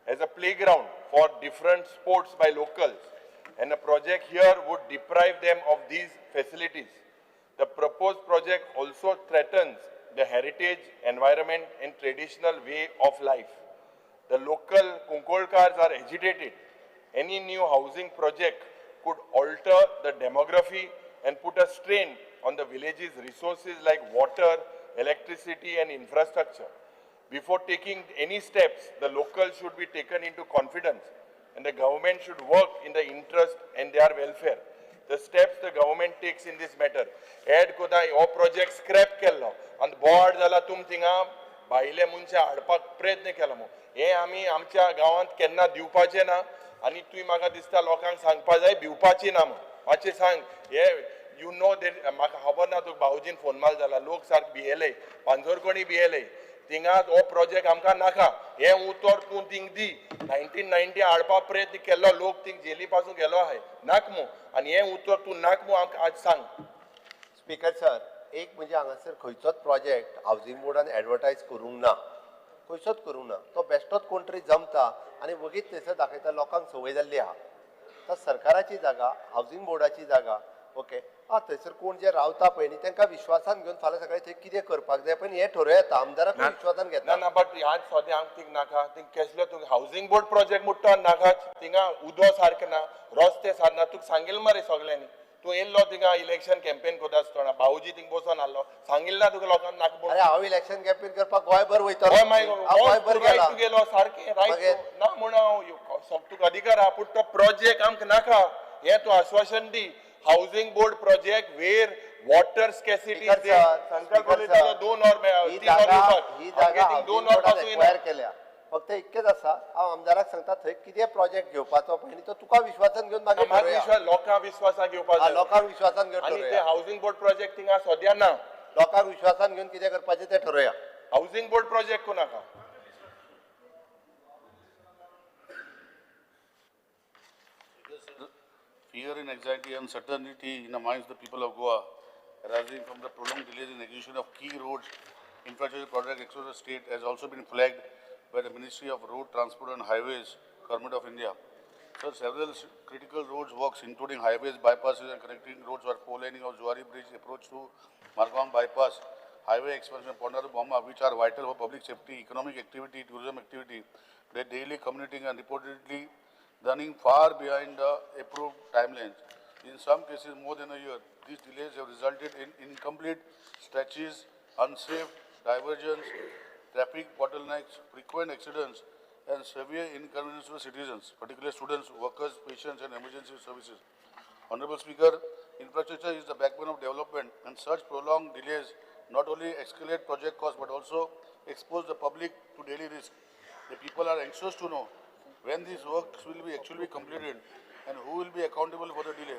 as a playground for different sports by locals, and a project here would deprive them of these facilities. The proposed project also threatens the heritage, environment, and traditional way of life. The local Kunkolkars are agitated. Any new housing project could alter the demography and put a strain on the village's resources like water, electricity, and infrastructure. Before taking any steps, the locals should be taken into confidence, and the government should work in the interest and their welfare. The steps the government takes in this matter. Add koda हो project scrap केल्लो and board जाला तुम थिंगा भाईले मुंचे हाडपाक प्रयत्न केलो मो हे आमी आमच्या गांवांत केन्ना दिवपाचे ना आणि तुय म्हाका दिसता लोकांक सांगपा जाय भिवपाची ना मो मातशें सांग हे यू नो देट म्हाका खबर ना तुका भाऊजीन फोन मार जाला लोक सारक भियेले पांजोरकोणी भियेले थिंगा हो प्रोजेक्ट आमकां नाका हे उतर तूं थिंग दी 1990 हाडपा प्रयत्न केल्लो लोक थिंग जेली पासून गेलो आहाय नाक मो आनी हे उतर तूं नाक मो आमकां आज सांग स्पीकर सर एक म्हणजे हांगासर खंयचोच प्रोजेक्ट हावजिंग बोर्डान एडवर्टायज करूंक ना खंयचोच करूंक ना तो बेश्टोच कोण तरी जमता आनी वगीच थंयसर दाखयता लोकांक संवय जाल्ली आहा तर सरकाराची जागा हावजिंग बोर्डाची जागा ओके थंयसर कोण जे रावता पळय न्ही तांकां विश्वासान घेवन फाल्यां सकाळीं थंय कितें करपाक जाय पण हे ठरयता आमदाराक विश्वासान घेता ना ना बट आज सद्या हांव थिंग नाका थिंग केसलो तुका हावजिंग बोर्ड प्रोजेक्ट म्हणटा नाकाच थिंगा उदो सारकें ना रस्ते सारना तुका सांगिल्लें मरे सगळ्यांनी तूं येयल्लो थिंगा इलेक्शन कॅम्पेन कोता आसतना भाऊजी थिंग बसोन आहलो सांगिल्लें ना तुका लोकांक नाका अरे हांव इलेक्शन कॅम्पेन करपाक गोंयभर वयतलो हय मागीर गोंयभर गेला गेलो सारकें रायट ना म्हण हांव तुका अधिकार आहा पूण तो प्रोजेक्ट आमकां नाका हें तूं आश्वासन दी हाउसिंग बोर्ड प्रोजेक्ट वेर वॉटर स्कॅसिटी संकल्प दोन ही जागा एक्वायर केल्या फक्त इतकेच आसा हांव आमदाराक सांगता थंय कितें प्रोजेक्ट घेवपाचो पळय तो तुका विश्वासान घेवन मागीर लोकांक विश्वासान घेवपाक लोकांक विश्वासान घेवन आनी ते हाउसिंग बोर्ड प्रोजेक्ट थिंगा सद्या ना लोकांक विश्वासान घेवन कितें करपाचें तें ठरया हाउसिंग बोर्ड प्रोजेक्ट कोणाका fear and anxiety and uncertainty in the minds of the people of Goa arising from the prolonged delays in execution of key roads infrastructure projects across the state has also been flagged by the Ministry of Road Transport and Highways, Government of India. Sir, several critical roads works, including highways, bypasses and connecting roads were four-laning of Zuari Bridge approach to Margawang bypass, highway expansion of Pondaru Bomba, which are vital for public safety, economic activity, tourism activity. They daily communicating and reportedly running far behind the approved timelines. In some cases, more than a year. These delays have resulted in incomplete stretches, unsafe diversions, traffic bottlenecks, frequent accidents, and severe inconvenience to citizens, particularly students, workers, patients, and emergency services. Honorable Speaker, infrastructure is the backbone of development, and such prolonged delays not only escalate project costs but also expose the public to daily risk. The people are anxious to know when these works will be actually completed and who will be accountable for the delay.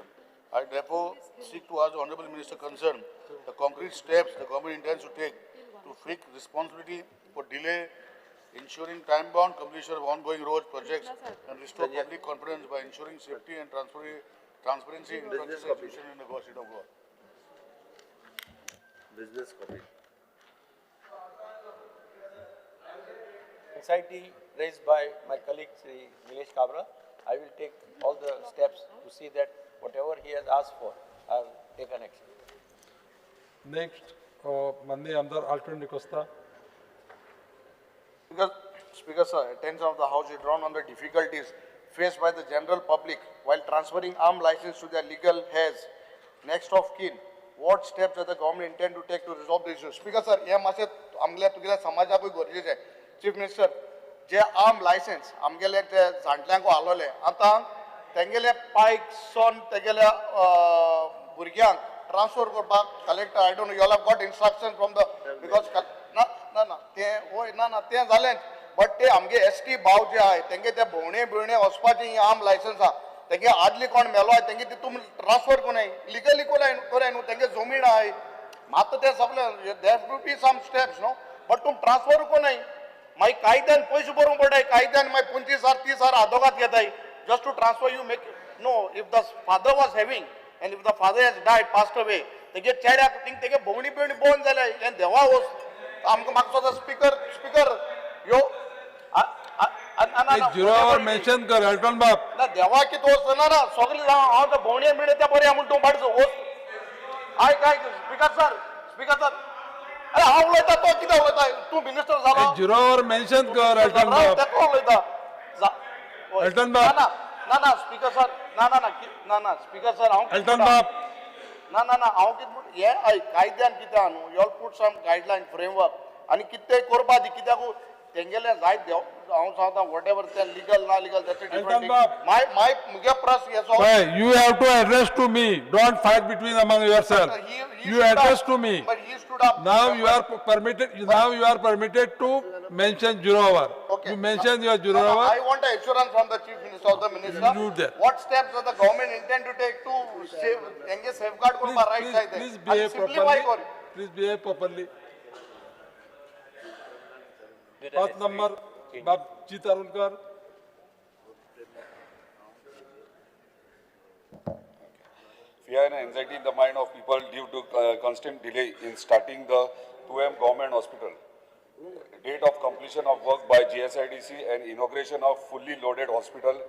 I therefore seek to ask the Honorable Minister concerned the concrete steps the government intends to take to fix responsibility for delay, ensuring time-bound completion of ongoing road projects and restore public confidence by ensuring safety and transparency in infrastructure execution in the Goa state of Goa. Business copy. Anxiety raised by my colleague Sri Nilesh Kabra, I will take all the steps to see that whatever he has asked for, I will take an action. Next, Mandi Amdar Alton de Costa. Because, Speaker sir, attention of the House is drawn on the difficulties faced by the general public while transferring armed license to their legal heirs. Next of kin, what steps does the government intend to take to resolve the issue? Speaker sir, हे मासे आमगेल्या तुगेल्या समाजाकूय गरजेचे आहे. Chief Minister, जे arm licence आमगेले ते जाणट्यांक आलोले आतां तेंगेले पायक सोन तेगेल्या भुरग्यांक ट्रान्सफर करपाक collector I don't know you all have got instruction from the because ना ते होय ना ते जालेंच बट ते आमगे एसटी भाव जे आहाय तेंगे ते भोवणे बिवणे वचपाची ही आर्म लायसन्स आहा तेंगे आदली कोण मेलो आहाय तेंगे तितून ट्रान्सफर कोनाय लिगली कोराय न्हू तेंगे जमीन आहाय मात ते सगळे there to be some steps no but तुम ट्रान्सफर कोनाय मागीर कायद्यान पयशे भरूंक पडटाय कायद्यान मागीर 25,000-30,000 आदोगाद घेताय just to transfer you make no if the father was having and if the father has died passed away तेगे चेड्याक थिंग तेगे भोवणी बिवणी बोन जाले हे देवा होस आमकां मागचो तो स्पीकर यो जुरावर मेन्शन कर अल्टन बाप ना देवा कित होस ना सगळी हांव तो भोवणी बिवणी त्या बरे म्हणून तूं पाडचो होस आय काय स्पीकर सर अरे हांव उलयता तो कितें उलयता तूं मिनिस्टर जालो जुरावर मेन्शन कर अल्टन बाप तेको उलयता अल्टन बाप ना स्पीकर सर ना स्पीकर सर हांव अल्टन बाप ना हांव कितें म्हण हे हय कायद्यान कितें आहा न्हू you all put some guideline framework आनी कितें करपा दी कित्याक तेंगेले जायत देव हांव सांगता वॉट एवर ते लिगल ना लिगल दॅट्स अ डिफरंट माय मुगे प्रश्न हेचो you have to address to me, don't fight between among yourself. You address to me. But he stood up. Now you are permitted to mention Jurovar. Okay. You mention your Jurovar. I want an assurance from the Chief Minister of the Minister. You do that. What steps does the government intend to take to safeguard korba right side? Please behave properly. Please behave properly. Path number, Babji Tarunkar. Fear and anxiety in the mind of people due to constant delay in starting the 2M government hospital. Date of completion of work by GSIDC and inauguration of fully loaded hospital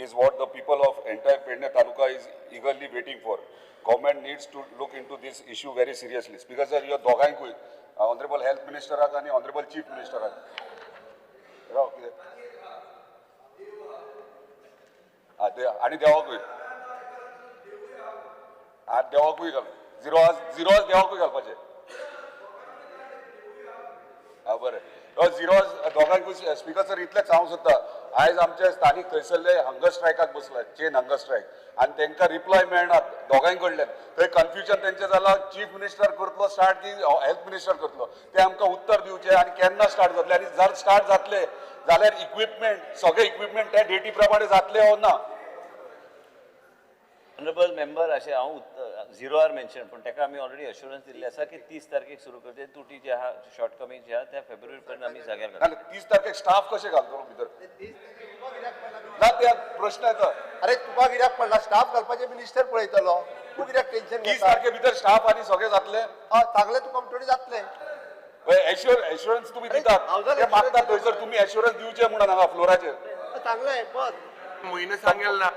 is what the people of entire Pedne Taluka is eagerly waiting for. Government needs to look into this issue very seriously. Because sir, your dogainku, Honorable Health Minister and Honorable Chief Minister. आणि देवाकूय आज देवाकूय घाल zero देवाकूय घालपाचें हा बरें zero दोगांकूय speaker sir इतलेंच सांगूंक सोदता आयज आमचे स्थानीक थंयसरले हंगर स्ट्रायकाक बसला चेन हंगर स्ट्रायक आनी तांकां रिप्लाय मेळना दोगांय कडल्यान थंय कन्फ्युजन तेंचें जालां चीफ मिनिस्टर करतलो स्टार्ट की हेल्थ मिनिस्टर करतलो ते आमकां उत्तर दिवचें आनी केन्ना स्टार्ट जातलें आनी जर स्टार्ट जातले जाल्यार इक्विपमेंट सगळे इक्विपमेंट त्या डेटी प्रमाणे जातले हो ना ऑनरेबल मेंबर अशें हांव झिरोआर मेन्शन पण ताका आमी ऑलरेडी अश्युरन्स दिल्ले आसा की 30 तारखेक सुरू करते तुटी जे आहा शॉर्टकमिंग जे आहा त्या फेब्रुवारी पर्यंत आमी जाग्यार घालता. आणि 30 तारखेक स्टाफ कशे घालतलो भितर ना ते प्रश्न येता. अरे तुका कित्याक पडला स्टाफ घालपाचे मिनिस्टर पळयतलो तूं कित्याक टेन्शन 30 घेता तारखे भितर स्टाफ आणि सगळे जातले. सांगले तुका म्हणटोरी जातले. एश्युरन्स तुम्ही दितात ते मागतात थंयसर तुम्ही एश्युरन्स दिवचे म्हणून हांगा फ्लोराचेर सांगले बस म्हयनो सांगेल ना.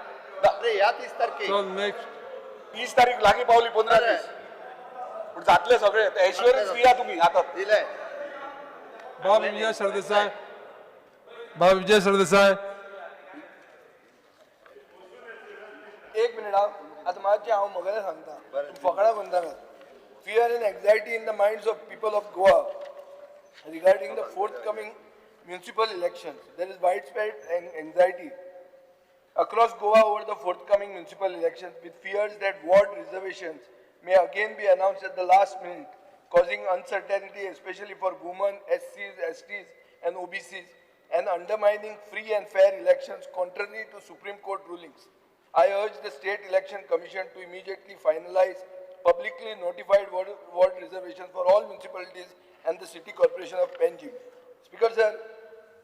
अरे ह्या 30 तारखेक So next, 30 तारीख लागी पावली 15 दीस पण जातले सगळे एश्युरन्स दिया तुम्ही आता. दिले Bob Vijay Sardesai. Bob Vijay Sardesai. एक मिनिट आता माझे हांव म्हगेलें सांगता फकाणां म्हणटा fear and anxiety in the minds of people of Goa regarding the forthcoming municipal elections. There is widespread anxiety across Goa over the forthcoming municipal elections with fears that ward reservations may again be announced at the last minute, causing uncertainty especially for women, SCs, STs and OBCs and undermining free and fair elections contrary to Supreme Court rulings. I urge the State Election Commission to immediately finalize publicly notified ward reservations for all municipalities and the City Corporation of Panjim. Speaker sir,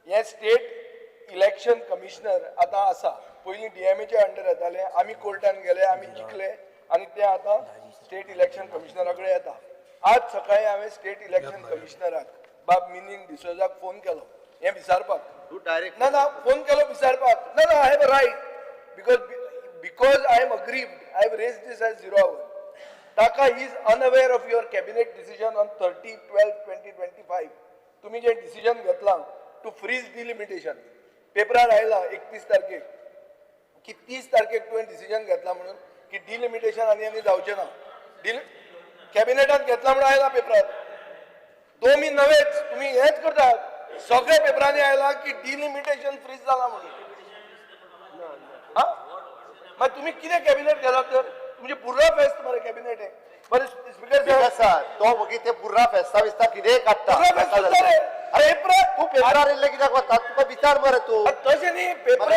yes, State Election Commissioner आता आसा. पयलीं DMA च्या under येताले, आमी कोर्टान गेले, आमी जिखले आणि ते आता स्टेट इलेक्शन कमिशनराकडे येता. आज सकाळी हांवें स्टेट इलेक्शन कमिशनराक बाब मिनीन डिसोजाक फोन केलो हें विचारपाक. तू डायरेक्ट ना फोन केलो विचारपाक. ना I have a right because I am aggrieved. I have raised this as 0 hour. Taka is unaware of your cabinet decision on 30/12/2025. तुम्ही जे डिसिजन घेतला टू फ्रीज डिलिमिटेशन पेपरार आयला 31 तारखेक की 30 तारखेक तुवें डिसिजन घेतला म्हणून की डिलिमिटेशन आनी जावचें ना. कॅबिनेटान घेतला म्हणून आयला पेपरार. दोमी नवेच तुम्ही हेच करतात. सगळ्या पेपरांनी आयला की डिलिमिटेशन फ्रीज जाला म्हणून. मग तुम्ही किती कॅबिनेट केला तर म्हणजे पुरा फेस्त मरे कॅबिनेट आहे. बरे स्पीकर सर तो मगी ते पुरा फेस्ता बिस्ता कितें काडटा अरे तू पेपरार येयल्ले कित्याक वता तुका विचार मरे तू तशें न्ही paper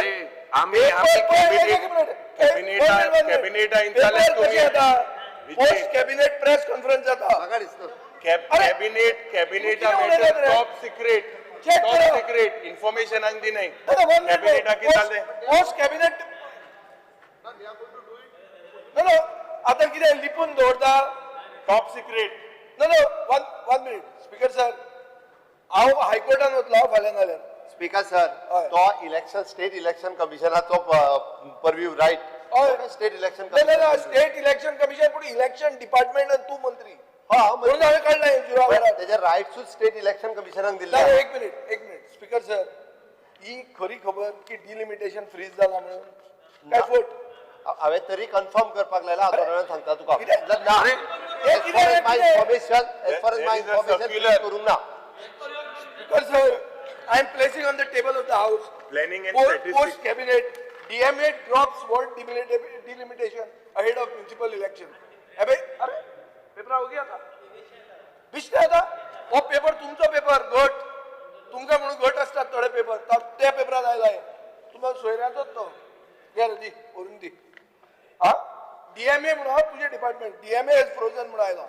post cabinet press conference जाता. म्हाका दिसता कॅबिनेट टॉप सिक्रेट इन्फॉर्मेशन आनी दिनाय कॅबिनेटा कितें जालें पोस्ट कॅबिनेट नो आता कितें लिपून दवरता top secret. No one minute speaker sir हांव हायकोर्टान वतलो फाल्यां नाल्यार. स्पीकर सर तो इलेक्शन स्टेट इलेक्शन कमिशनाचो purview right state election state election commission पूण इलेक्शन डिपार्टमेंट आणि तू मंत्री म्हणून हांवें काडलां जुरावराक. तेजे रायट्सूच स्टेट इलेक्शन कमिशनाक दिले. एक मिनिट स्पीकर सर ही खरी खबर की डिलिमिटेशन फ्रीज जाला म्हणून काय फोट हांवें तरी कन्फर्म करपाक लायला हांव सांगता तुका इन्फॉर्मेशन करूंक ना. Speaker sir, I am placing on the table of the House. Planning and statistics. Post cabinet, DMA drops ward delimitation ahead of municipal election. अबे पेपर हो गया था. बिश्ते था. वो पेपर तुमचा पेपर गट तुमका म्हणून गट असतात थोडे पेपर त्या पेपरात आयलाय. तुम्हाला सोयऱ्याचोच तो घे दी करून दी. हा DMA म्हणून तुझे डिपार्टमेंट DMA इज फ्रोजन म्हणून आयला.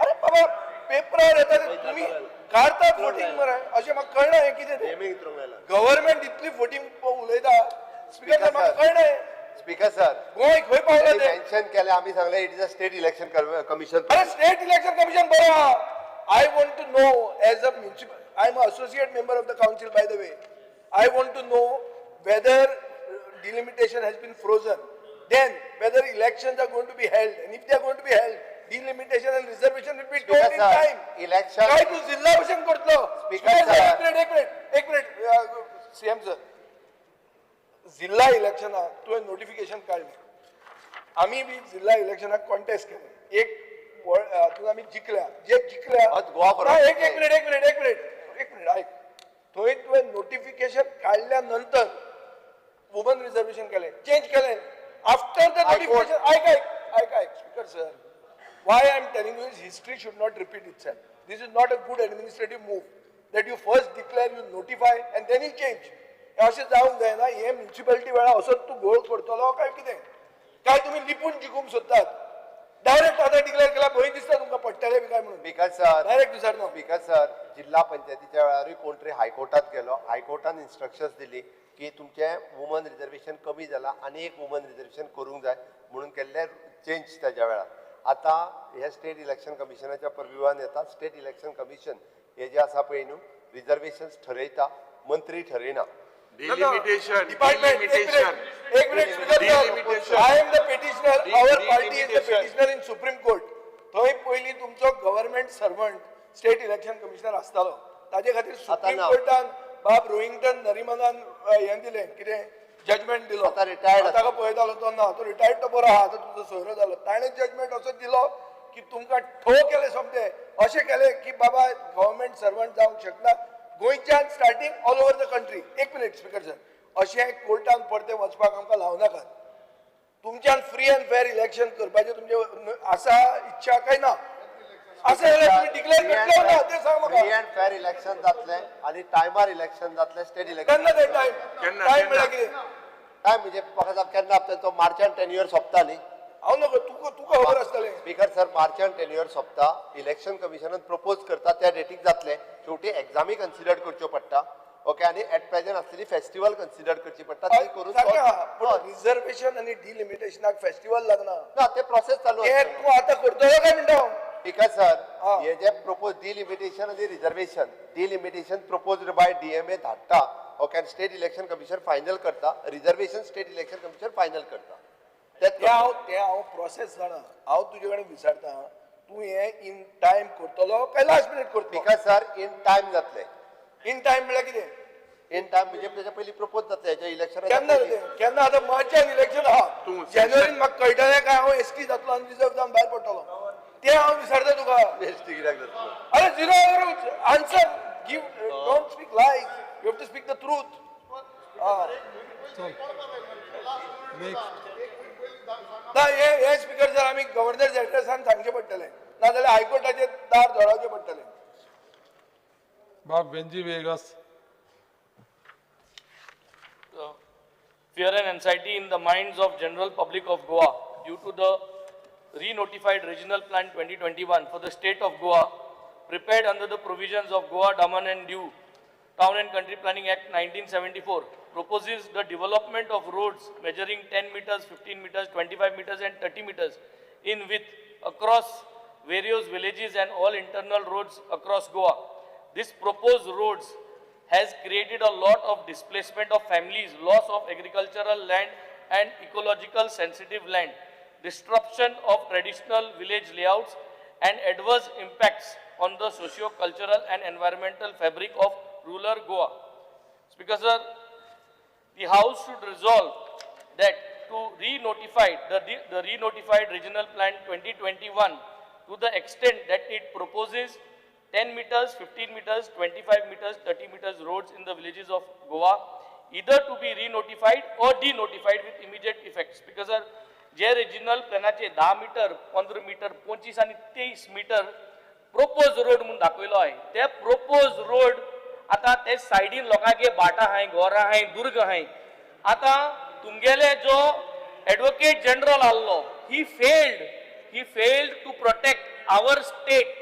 अरे बाबा पेपरार येता तुम्ही काढतात वोटिंग मरे अशें म्हाका कळना हें कितें तें. गव्हर्नमेंट इतली वोटिंग उलयता. स्पीकर म्हाका कळना हें. स्पीकर सर गोंय खंय पावला तें मेन्शन केलें आमी सांगलें it is a state election commission. अरे स्टेट इलेक्शन कमिशन बरो आहा. I want to know as a municipal I am associate member of the council by the way. I want to know whether delimitation has been frozen, then whether elections are going to be held, and if they are going to be held, delimitation and reservation will be told in time. Election. काय तू जिल्हा भाषण करतलो? Speaker sir. एक minute CM sir. जिल्हा election तुवें notification काढलें. आम्ही बी जिल्हा इलेक्शनाक contest केले. हातून आमी जिखल्या. जे जिखल्या एक मिनिट ऐक. थंय तुवें नोटिफिकेशन काढल्या नंतर वुमन रिजर्वेशन केले चेंज केले आफ्टर द नोटिफिकेशन. ऐक speaker sir why I am telling you is history should not repeat itself. This is not a good administrative move that you first declare, you notify and then you change. अशें जावंक जायना. हे municipality वेळा असोच तू घोळ करतलो काय कितें. काय तुम्ही लिपून जिखूंक सोदतात डायरेक्ट आता डिक्लेअर केला भंय दिसता तुमकां पडटले बी काय म्हणून बिकॉज डायरेक्ट विचारता बिकॉज जिल्हा पंचायतीच्या वेळारूय कोण तरी हायकोर्टात गेलो हायकोर्टान इन्स्ट्रक्शन्स दिली की तुमचे वुमन रिजर्वेशन कमी जाला आनी एक वुमन रिजर्वेशन करूंक जाय म्हणून केल्ले चेंज त्याच्या वेळार आता हे स्टेट इलेक्शन कमिशनाच्या परविवान येता स्टेट इलेक्शन कमिशन हे जे आसा पळय न्हू रिजर्वेशन्स ठरयता मंत्री ठरयना Delimitation, डिपार्टमेंट एक minute I am the petitioner our party is the petitioner in supreme court थंय पयलीं तुमचो government servant state election commissioner आसतालो ताजे खातीर सुप्रीम ना. कोर्टान बाब रोहिंग्टन नरिमनान हें दिलें कितें जजमेंट दिलो आतां retired ताका पळयतालो तो ना तो रिटायर्ड तो बरो आहा आतां तुजो सोयरो जालो ताणें जजमेंट असो दिलो की तुमकां ठो केले सोमते अशें केलें की बाबा गव्हर्नमेंट सर्वंट जावंक शकना गोंयच्यान starting all over the country एक मिनिट स्पीकर सर अशें कोर्टान परते वचपाक आमकां लावनाकात तुमच्यान फ्री अँड फेअर इलेक्शन करपाचें तुमचे आसा इच्छा काय ना असं जाल्यार तुम्ही डिक्लेअर करतलो ना ते सांग म्हाका फ्री अँड फेअर इलेक्शन जातले आणि टायमार इलेक्शन जातले स्टेट इलेक्शन केन्ना ते टायम म्हळ्यार कितें काय म्हणजे म्हाका केन्ना तो मार्चान टेन्युअर सोंपता न्ही हांव नकळो तुका खबर आसतलें स्पीकर सर मार्चान टेन्युअर सोंपता इलेक्शन कमिशनान प्रपोज करता त्या डेटीक जातले शेवटी एग्जामी कन्सिडर करच्यो पडटा ओके आणि एट प्रेझेंट असलेली फेस्टिवल कन्सिडर करची पडटा ती करून रिझर्वेशन आणि डिलिमिटेशनाक फेस्टिवल लागना ना ते प्रोसेस चालू ते तूं आतां करतलो काय म्हणटा हांव स्पीकर सर हे जे प्रपोज डिलिमिटेशन आणि reservation delimitation proposed by DMA धाडटा ओके आणि स्टेट इलेक्शन कमिशन फायनल करता reservation state election commission final करता ते हांव प्रोसेस जाणा हांव तुजे कडेन विचारता तूं हे इन टायम करतलो काय लास्ट मिनिट करतलो स्पीकर सर इन टायम जातले इन टायम म्हळ्यार कितें इन टायम म्हणजे त्याच्या पयलीं प्रपोज जातले हेच्या इलेक्शन केन्ना आतां मार्चान इलेक्शन आहा जानेवारीन म्हाका कळटलें काय हांव एसटी जातलो आनी रिजर्व जावन भायर पडटलो ते हांव विचारता तुका एसटी कित्याक जातलो अरे zero answer give don't speak lies you have to speak the truth ना हे स्पीकर जर आमी गव्हर्नर जनरलान सांगचे पडटले नाजाल्यार हायकोर्टाचे दार धोडावचे पडटले Bob Benji Vegas. Fear and anxiety in the minds of general public of Goa due to the re-notified Regional Plan 2021 for the state of Goa, prepared under the provisions of Goa Daman and Diu Town and Country Planning Act 1974, proposes the development of roads measuring 10 meters, 15 meters, 25 meters and 30 meters in width across various villages and all internal roads across Goa. This proposed roads has created a lot of displacement of families, loss of agricultural land and ecological sensitive land, disruption of traditional village layouts and adverse impacts on the socio-cultural and environmental fabric of rural Goa. Speaker sir, the House should resolve that to re-notify the re-notified Regional Plan 2021 to the extent that it proposes 10 meters, 15 meters, 25 meters, 30 meters roads in the villages of Goa, either to be re-notified or de-notified with immediate effects. Because जे regional planaचे 10 metre, 15 metre, 25 आणि 23 metre proposed road म्हणून दाखवलो आहे. ते proposed road आता ते साइडीन लोकांचे Bata आहे, घोरा आहे, दुर्ग आहे. आता तुमगेले जो advocate general आल्लो, he failed to protect our state.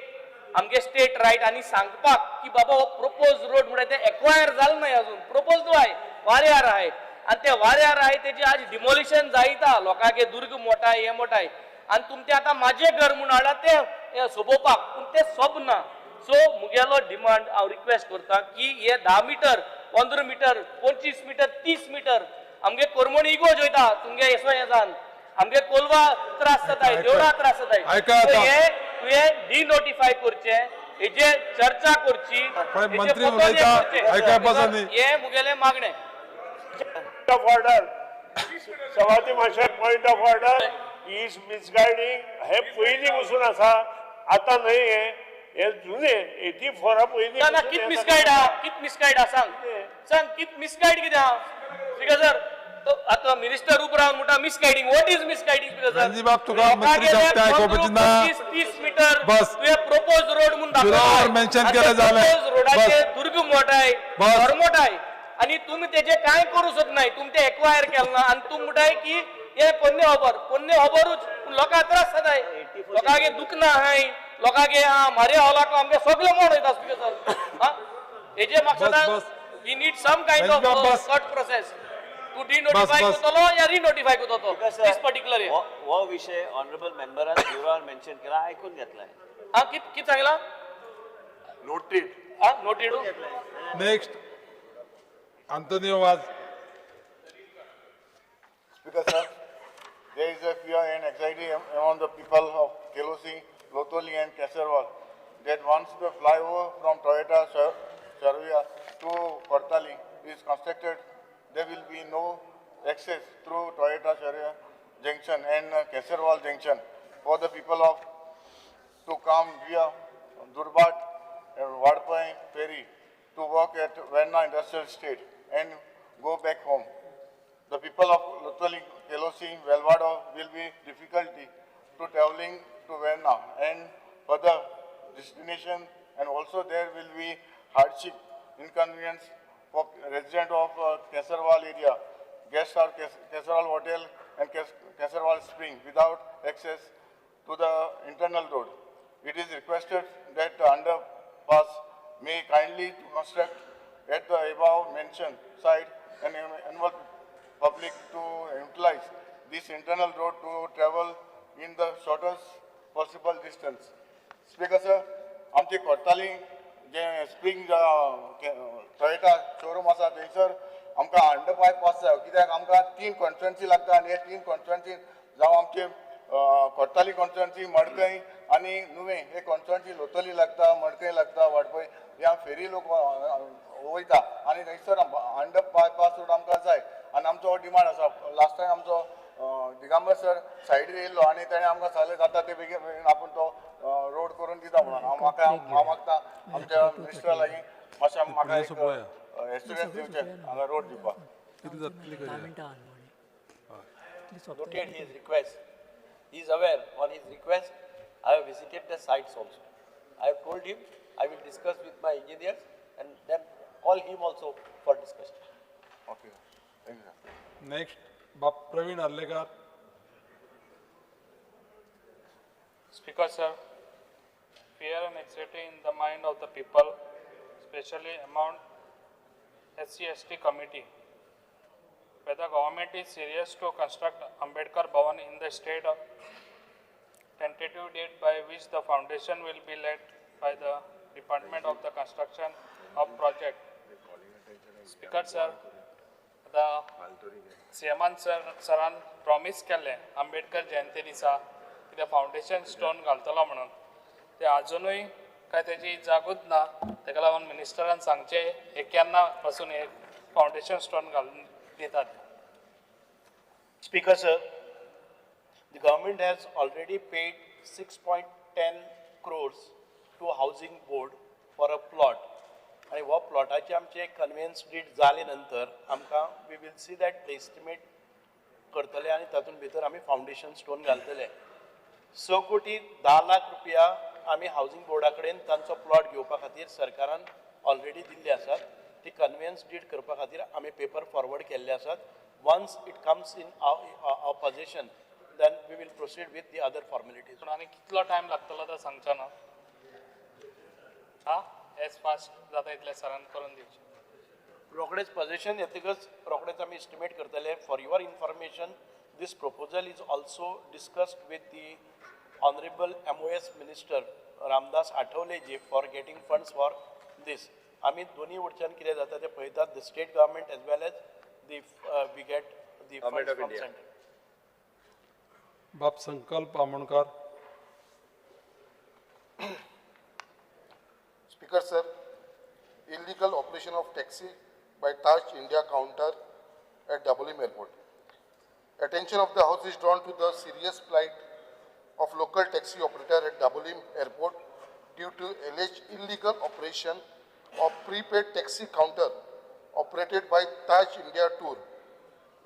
आमगे स्टेट राईट आणि सांगपाक की बाबा हो प्रपोज रोड म्हणजे ते एक्वायर झालं नाही अजून प्रपोज आहे वाऱ्यार आहे आणि ते वाऱ्यार आहे त्याची आज डिमोलिशन जायता लोकांगे दुर्ग मोठा आहे हे मोठा आहे आणि तुमचे आता माझे घर म्हणून हाडा ते सोबोवपाक पूण ते सोबना सो मुगेलो डिमांड हांव रिक्वेस्ट करता की हे 10 मीटर 15 मीटर 25 मीटर 30 मीटर आमगे कोरमोणी इगो जोयता तुमगे येसो हे जान आमगे कोलवा त्रास जाताय देवळा त्रास जाताय हे डिनोटिफाय करचे हेजे चर्चा करची मंत्री उलयता आयका पासून हे मुगेले मागणे ऑफ ऑर्डर सभापती माशा पॉइंट ऑफ ऑर्डर इज मिसगायडिंग हे पयलीं पासून आसा आता नाही हे जुने 84 पयलीं ना कित मिसगायड हा सांग कित मिसगायड कितें हा बिकॉज आता मिनिस्टर उब रावन म्हणटा मिसगायडिंग व्हॉट इज मिसगायडिंग रणजी बाब तुका मंत्री सांगता आयकोपाची ना 30 मीटर बस तुवें प्रपोज रोड म्हणून तुला मेन्शन केलं जालें रोडाचे दुर्ग मोठाय घर मोठाय आणि तुम्ही त्याचे काय करू शकत नाही तुमचे एक्वायर केलं ना आणि तुम्ही म्हणताय की हे पोन्ने खबरूच लोकांक त्रास जाताय लोकांगे दुखना हाय लोकांगे मारे हवलाक आमगे सगळे मोड वयता स्पीकर हा हेजे म्हाका बस. We need some kind of बस. कट प्रोसेस टू डिनोटिफाय बस. करतलो या रिनोटिफाय करतलो दिस पर्टिक्युलर हो विषय ऑनरेबल मेंबरान ब्युरोवर मेन्शन केला ऐकून घेतलाय हा कित सांगला Noted. हा noted Next, Antonio Vaz. Speaker sir, there is a fear and anxiety among the people of Kelosi, Lotoli and Kasarwal that once the flyover from Toyota Sarvia to Kortali is constructed, there will be no access through Toyota Sarvia junction and Kasarwal junction for the people of to come via Durbat and Wadpai ferry to work at Verna Industrial Estate and go back home. The people of Lotoli, Kelosi, Velvado will be difficulty to traveling to Verna and further destination, and also there will be hardship, inconvenience for residents of Kesarwal area, guests of Kesarwal Hotel and Kesarwal Spring without access to the internal road. It is requested that the underpass may kindly to construct at the above mentioned site and enable public to utilize this internal road to travel in the shortest possible distance. Speaker sir, आमची कोर्ताली जे spring Toyota showroom आसा थंयसर आमकां underpass pass जाय कित्याक आमकां 3 constituency लागता आनी हे 3 कॉन्स्टिट्युएन्सी जावं आमचे कोर्ताली कॉन्स्टिट्युएन्सी मडकय आनी नुवें हे कॉन्स्टिट्युएन्सी लोतली लागता मडकय लागता वाडपय ह्या फेरी लोक वयता आनी थंयसर अंडरपास रोड आमकां जाय आनी आमचो हो डिमांड आसा लास्ट टायम आमचो दिगंबर सर सायडीर येयल्लो आनी ताणें आमकां सांगलें जाता ते बेगीन आपूण तो रोड करून दिता म्हणून हांव मागता आमच्या मिनिस्टरा लागीं मातशें म्हाका एक एस्टिमेट दिवचें हांगा रोड दिवपाक noted his request. He is aware on his request. I have visited the sites also. I have told him I will discuss with my engineers and then call him also for discussion. Okay. Thank you, sir. Next, Praveen Arlegar. Speaker sir, fear and anxiety in the mind of the people, especially among SC/ST committee. Whether government is serious to construct Ambedkar Bhavan in the state of tentative date by which the foundation will be laid by the Department of the Construction of Project. Speaker sir, the CMan सरान promise केल्लें आंबेडकर जयंती दिसा कितें foundation stone घालतलो म्हणून ते आजुनूय काय तेजी जागूच ना तेका लागून मिनिस्टरान सांगचें हे केन्ना पासून हे फावंडेशन स्टोन घालून दितात. Speaker sir, the government has already paid 6.10 crores to housing board for a plot. आणि हो प्लॉटाचे आमचे कन्व्हेन्स डीड जाले नंतर आमकां we will see that the estimate करतले आनी तातूंत भितर आमी फावंडेशन स्टोन घालतले. 6 कोटी 10 लाख रुपया आमी हावजींग बोर्डा कडेन तांचो प्लॉट घेवपा खातीर सरकारान ऑलरेडी दिल्ले आसात. ती कन्व्हेन्स डीड करपा खातीर आमी पेपर फॉरवर्ड केल्ले आसात. Once it comes in our position then we will proceed with the other formalities. आनी कितलो टायम लागतलो तो सांगचो ना एज फास्ट जाता इतले सरान करून दिवचे. रोकडेच पोझिशन येतकच रोकडेच आमी एस्टिमेट करतले. For your information this proposal is also discussed with the honorable MOS minister Ramdas Athavaleji for getting funds for this. आमी दोन्ही वटच्यान कितें जाता ते पळयतात. The state government as well as the we get the funds from center. बाप संकल्प Amonkar. Speaker sir, illegal operation of taxi by Taj India counter at Dabolim Airport. Attention of the House is drawn to the serious plight of local taxi operator at Dabolim Airport due to alleged illegal operation of prepaid taxi counter operated by Taj India Tour.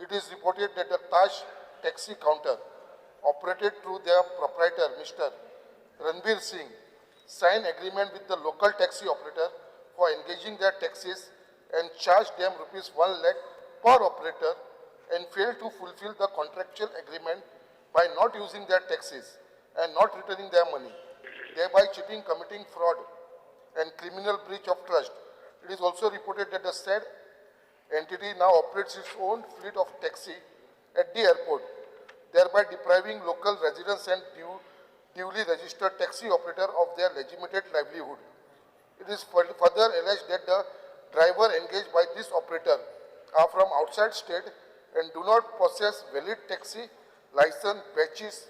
It is reported that the Taj taxi counter operated through their proprietor Mr. Ranbir Singh signed agreement with the local taxi operator for engaging their taxis and charged them rupees 1 lakh per operator and fail to fulfill the contractual agreement by not using their taxes and not returning their money, thereby cheating, committing fraud and criminal breach of trust. It is also reported that the said entity now operates its own fleet of taxi at the airport, thereby depriving local residents and duly registered taxi operator of their legitimate livelihood. It is further alleged that the driver engaged by this operator are from outside state and do not possess valid taxi license, badges,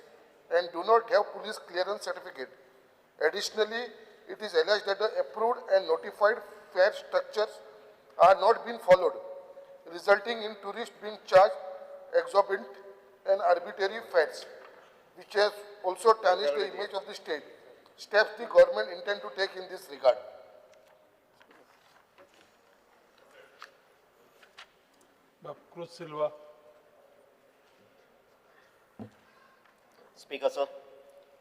and do not have police clearance certificate. Additionally, it is alleged that the approved and notified fare structures are not being followed, resulting in tourists being charged exorbitant and arbitrary fares, which has also tarnished the image of the state. Steps the government intend to take in this regard. Cruz Silva. Speaker, sir,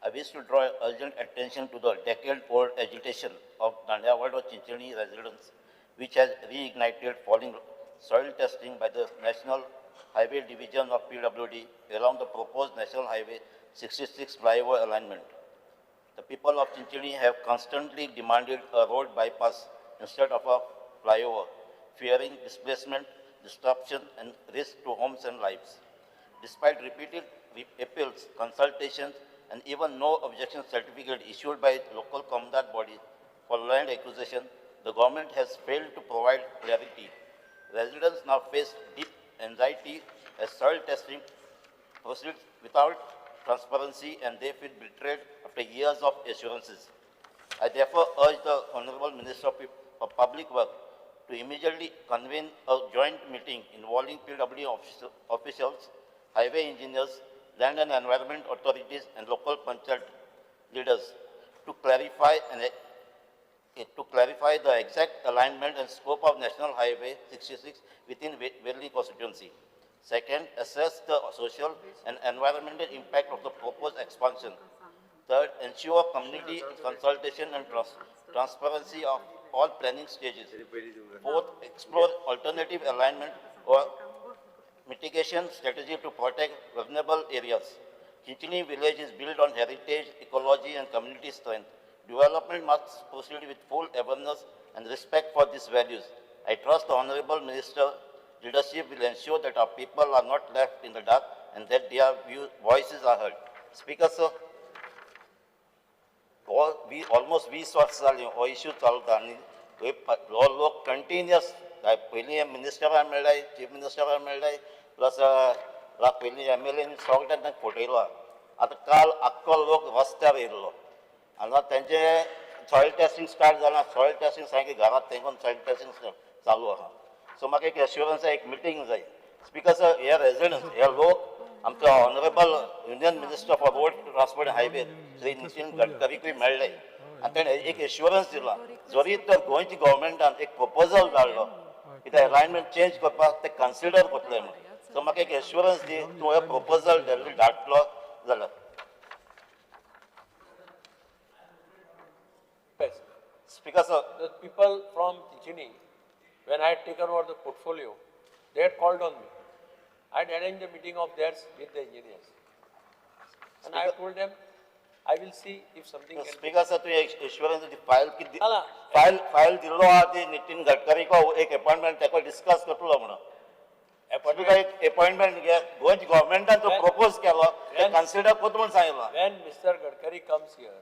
I wish to draw urgent attention to the decade-old agitation of Dandiyawada Chinchani residents, which has reignited following soil testing by the National Highway Division of PWD along the proposed National Highway 66 flyover alignment. The people of Chinchani have constantly demanded a road bypass instead of a flyover, fearing displacement, disruption, and risk to homes and lives. Despite repeated appeals, consultations, and even no objection certificate issued by local commandant body for land acquisition, the government has failed to provide clarity. Residents now face deep anxiety as soil testing proceeds without transparency and they feel betrayed after years of assurances. I therefore urge the Honorable Minister of Public Works to immediately convene a joint meeting involving PWD officials, highway engineers, land and environment authorities, and local panchayat leaders to clarify the exact alignment and scope of National Highway 66 within Verli constituency. Second, assess the social and environmental impact of the proposed expansion. Third, ensure community consultation and transparency of all planning stages. Fourth, explore alternative alignment or mitigation strategy to protect vulnerable areas. Chinchani village is built on heritage, ecology, and community strength. Development must proceed with full awareness and respect for these values. I trust the Honorable Minister leadership will ensure that our people are not left in the dark and that their voices are heard. Speaker, sir, almost 20 वर्ष झाली हो issue चालता आणि लोक continuous पयलीं मिनिस्टरां मेळ्ळाय chief मिनिस्टरां मेळ्ळाय plus पयलीं MLA सगळ्यांक तांकां फटयलो आतां काल आख्खो लोक रस्त्यार येयल्लो हांगा तेंचे सॉयल टेस्टिंग स्टार्ट जालां सॉयल टेस्टिंग सारकें घरांत तेंकून सॉयल टेस्टिंग चालू आहा सो म्हाका एक एश्युरन्स एक मिटींग जाय स्पीकर सर हे रेजिडंट्स हे लोक आमचो honourable union minister for road transport highway Shri Nitin गडकरीकूय मेळ्ळे आनी ताणें एक एश्युरन्स दिला जरी तर गोंयच्या गव्हर्मेंटान एक प्रपोजल धाडलो की ते अलायनमेंट चेंज करपाक ते कन्सिडर करतले म्हणून सो म्हाका एक एश्युरन्स दी तूं हे प्रपोजल धाडटलो जाल्यार Speaker, sir, the people from Chinchani, when I had taken over the portfolio, they had called on me. I had arranged a meeting of theirs with the engineers. And I told them, I will see if something can Speaker, sir, tu assurance di file dillo adi Nitin Gadkari ko ek appointment teko discuss करतलो म्हणून. Speaker एक appointment घे Goa government an तो propose केलो ते consider करतो म्हणून सांगितलं. When Mr. Gadkari comes here,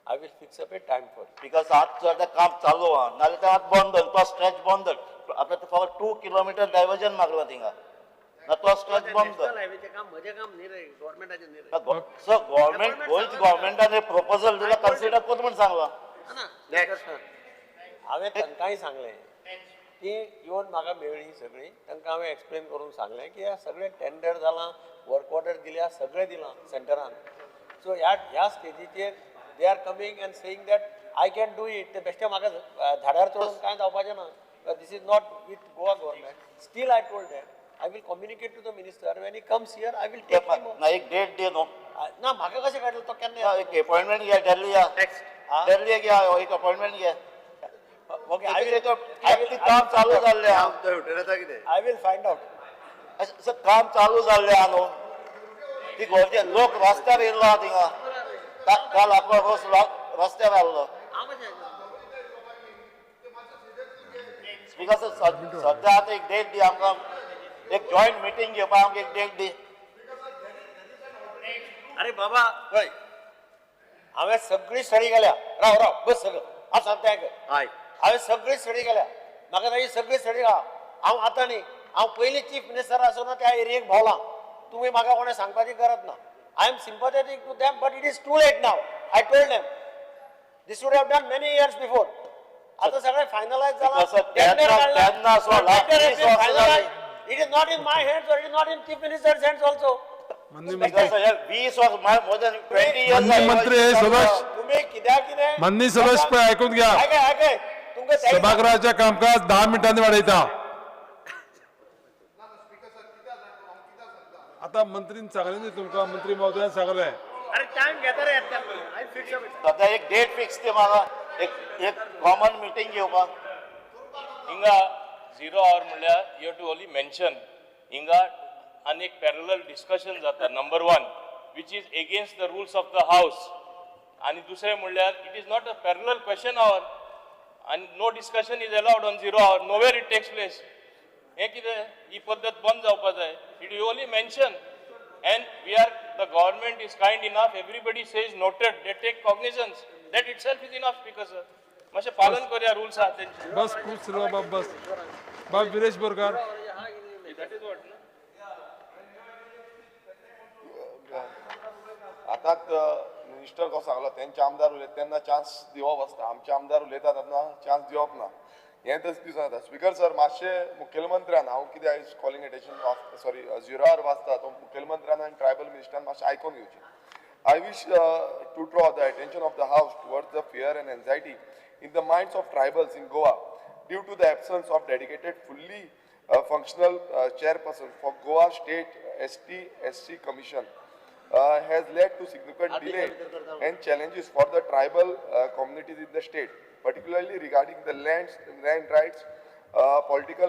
I will fix up a time for it. Because आज जर काम चालू हा नाले ते आज बंद तो stretch बंद आता तो फक्त 2 किलोमीटर डायव्हर्जन मागला थिंगा ना तो स्ट्रेच बंद हायवेचे काम म्हजे काम न्ही रे गव्हर्नमेंटाचे न्ही रे सो गव्हर्नमेंट गोंयच्या गव्हर्नमेंटाने प्रपोजल दिला कन्सिडर करतो म्हणून सांगला हांवें तांकांय सांगलें ती येवन म्हाका मेळ्ळी सगळी तांकां हांवें एक्सप्लेन करून सांगलें की हे सगळें टेंडर जालां वर्क ऑर्डर दिल्या सगळें दिलां सेंटरान सो ह्या स्टेजीचेर they are coming and saying that I can do it ते बेश्टे म्हाका धाड्यार चडोवन कांय जावपाचें ना this is not with Goa government still I told them I will communicate to the minister when he comes here I will take him ना एक date they know ना म्हाका कशें काडलें तो केन्ना एक अपॉइंटमेंट घे दिल्ली या दिल्ली घे एक अपॉइंटमेंट घे ओके I will काम चालू जाल्लें I will find out अशें काम चालू जाल्लें आहा न्हू ती गोंयचे लोक रस्त्यार येयल्लो आहा थिंगा काल आपलो रोस रस्त्यार आहलो स्पीकर सद्या आतां एक डेट दी आमकां एक जॉयंट मिटींग घेवपाक आमकां एक डेट दी अरे बाबा पळय हांवें सगळी स्टडी केल्या राव बस सगळं हांव सांगता हय हांवें सगळी स्टडी केल्या म्हाका ताची सगळी स्टडी आहा हांव आतां न्ही हांव पयलीं चीफ मिनिस्टर आसून त्या एरियेक भोंवलां तुमी म्हाका कोणें सांगपाची गरज ना I am sympathetic to them but it is too late now I told them this would have done many years before आता सगळें फायनलायज जालां it is not in my hands और it is not in chief minister's hands also माननीय मंत्री तुम्ही कित्याक माननीय सदस्य ऐकून घ्या तुमकां सभागृहाचे कामकाज 10 मिनिटांनी वाडयता आता मंत्रीन सांगले न्ही तुमकां मंत्री महोदयान सांगले अरे टाइम घेता रे आय फिक्स सद्या एक डेट फिक्स दी म्हाका एक कॉमन मिटींग घेवपाक हिंगा 0 hour म्हणल्यार यू टू ओनली मेन्शन हिंगा आनी एक पॅरलल डिस्कशन जाता number 1 which is against the rules of the house आणि दुसरें म्हणल्यार it is not a parallel question hour आणि no discussion is allowed on 0 hour nowhere it takes place हे कितें ही पद्दत बंद जावपाक जाय it you only mention and we are the government is kind enough everybody says noted they take cognizance that itself is enough speaker sir मातशें पालन करूया रुल्स आहा तेंचे बस खुश राव बाब बस बाब Viresh Borkar that is what आतांच मिनिस्टर कसो सांगलो तेंचे आमदार उलयता तेन्ना चान्स दिवप आसता आमचे आमदार उलयता तेन्ना चान्स दिवप ना हें तस दिसून येता स्पिकर सर मातशें मुखेलमंत्र्यान हांव कितें आयज कॉलिंग अटेन्शन सॉरी 0 hour वाचता तो मुखेलमंत्र्यान आनी ट्रायबल मिनिस्टरान मातशें आयकून घेवचें I wish to draw the attention of the house towards the fear and anxiety in the minds of tribals in Goa due to the absence of dedicated fully functional chairperson for Goa State ST-SC Commission has led to significant delay and challenges for the tribal communities in the state, particularly regarding the land rights, political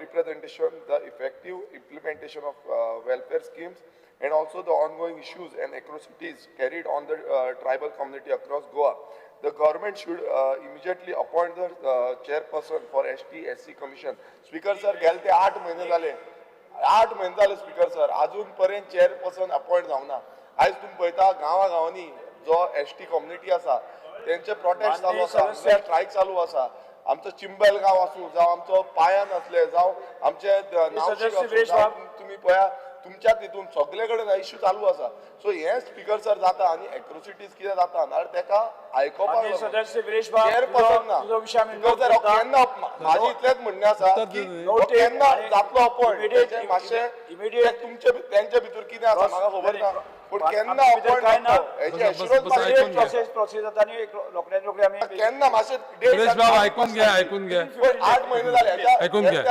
representation, the effective implementation of welfare schemes, and also the ongoing issues and atrocities carried on the tribal community across Goa. The government should immediately appoint the chairperson for ST-SC Commission. Speaker sir, गेले ते 8 महिने झाले 8 महिने झाले speaker sir अजून पर्यंत chairperson appoint जावना आयज तुम्ही पळयता गांवागांवांनी जो एसटी कम्युनिटी आसा तेंचे प्रोटेस्ट चालू आसा स्ट्रायक चालू आसा आमचो चिंबल गांव आसूं जावं आमचो पायान असले जावं आमचे तुम्ही पळया तुमच्या तितून सगळे कडेन इश्यू चालू आसा सो हे स्पीकर सर जाता आनी एट्रोसिटीज कितें जाता ना तेका आयकोपाक चेअरपर्सन ना केन्ना म्हाजें इतलेंच म्हणणें आसा की केन्ना जातलो अपॉइंट मातशें तुमचे तेंच्या भितर कितें आसा म्हाका खबर ना पूण केन्ना अपॉइंट केन्ना मातशें विरेश बाब ऐकून घ्या 8 महिने जाले ऐकून घ्या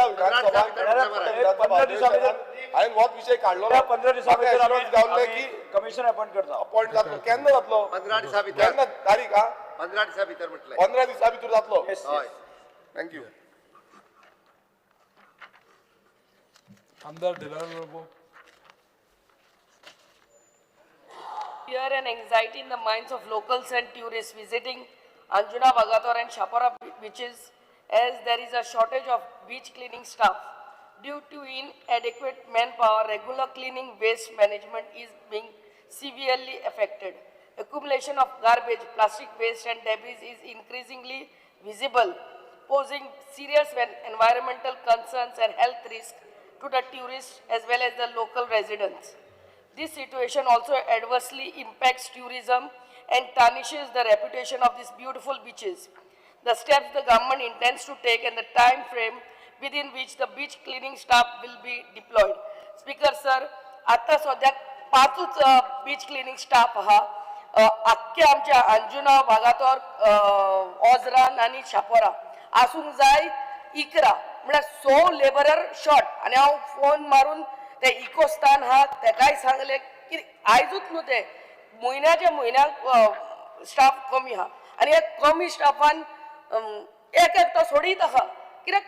हांवें होच विशय काडलो 15 दिसा भितर गावले की कमिशन अपॉइंट करता अपॉइंट जातलो केन्ना जातलो 15 दिसा भितर केन्ना तारीख 15 दिसा भितर म्हटलें 15 दिसा भितर जातलो हय थँक्यू आमदार ढिलार बाबू Fear and anxiety in the minds of locals and tourists visiting Anjuna, Vagator and Chapora beaches as there is a shortage of beach cleaning staff. Due to inadequate manpower, regular cleaning waste management is being severely affected. Accumulation of garbage, plastic waste and debris is increasingly visible, posing serious environmental concerns and health risks to the tourists as well as the local residents. This situation also adversely impacts tourism and tarnishes the reputation of these beautiful beaches. The steps the government intends to take and the time frame within which the beach cleaning staff will be deployed. Speaker sir, आता सध्या 5 beach cleaning staff आहा अख्ख्या आमच्या अंजुना, वागातोर, ओझरान आणि शापोरा आसूंक जाय 11 म्हळ्यार 100 labourer short आणि हांव फोन मारून ते इकोस्तान हा तेकाय सांगले की आयजूच न्हू ते म्हयन्याक स्टाफ कमी हा आणि ह्या कमी स्टाफान एक तो सोडीत आहा कित्याक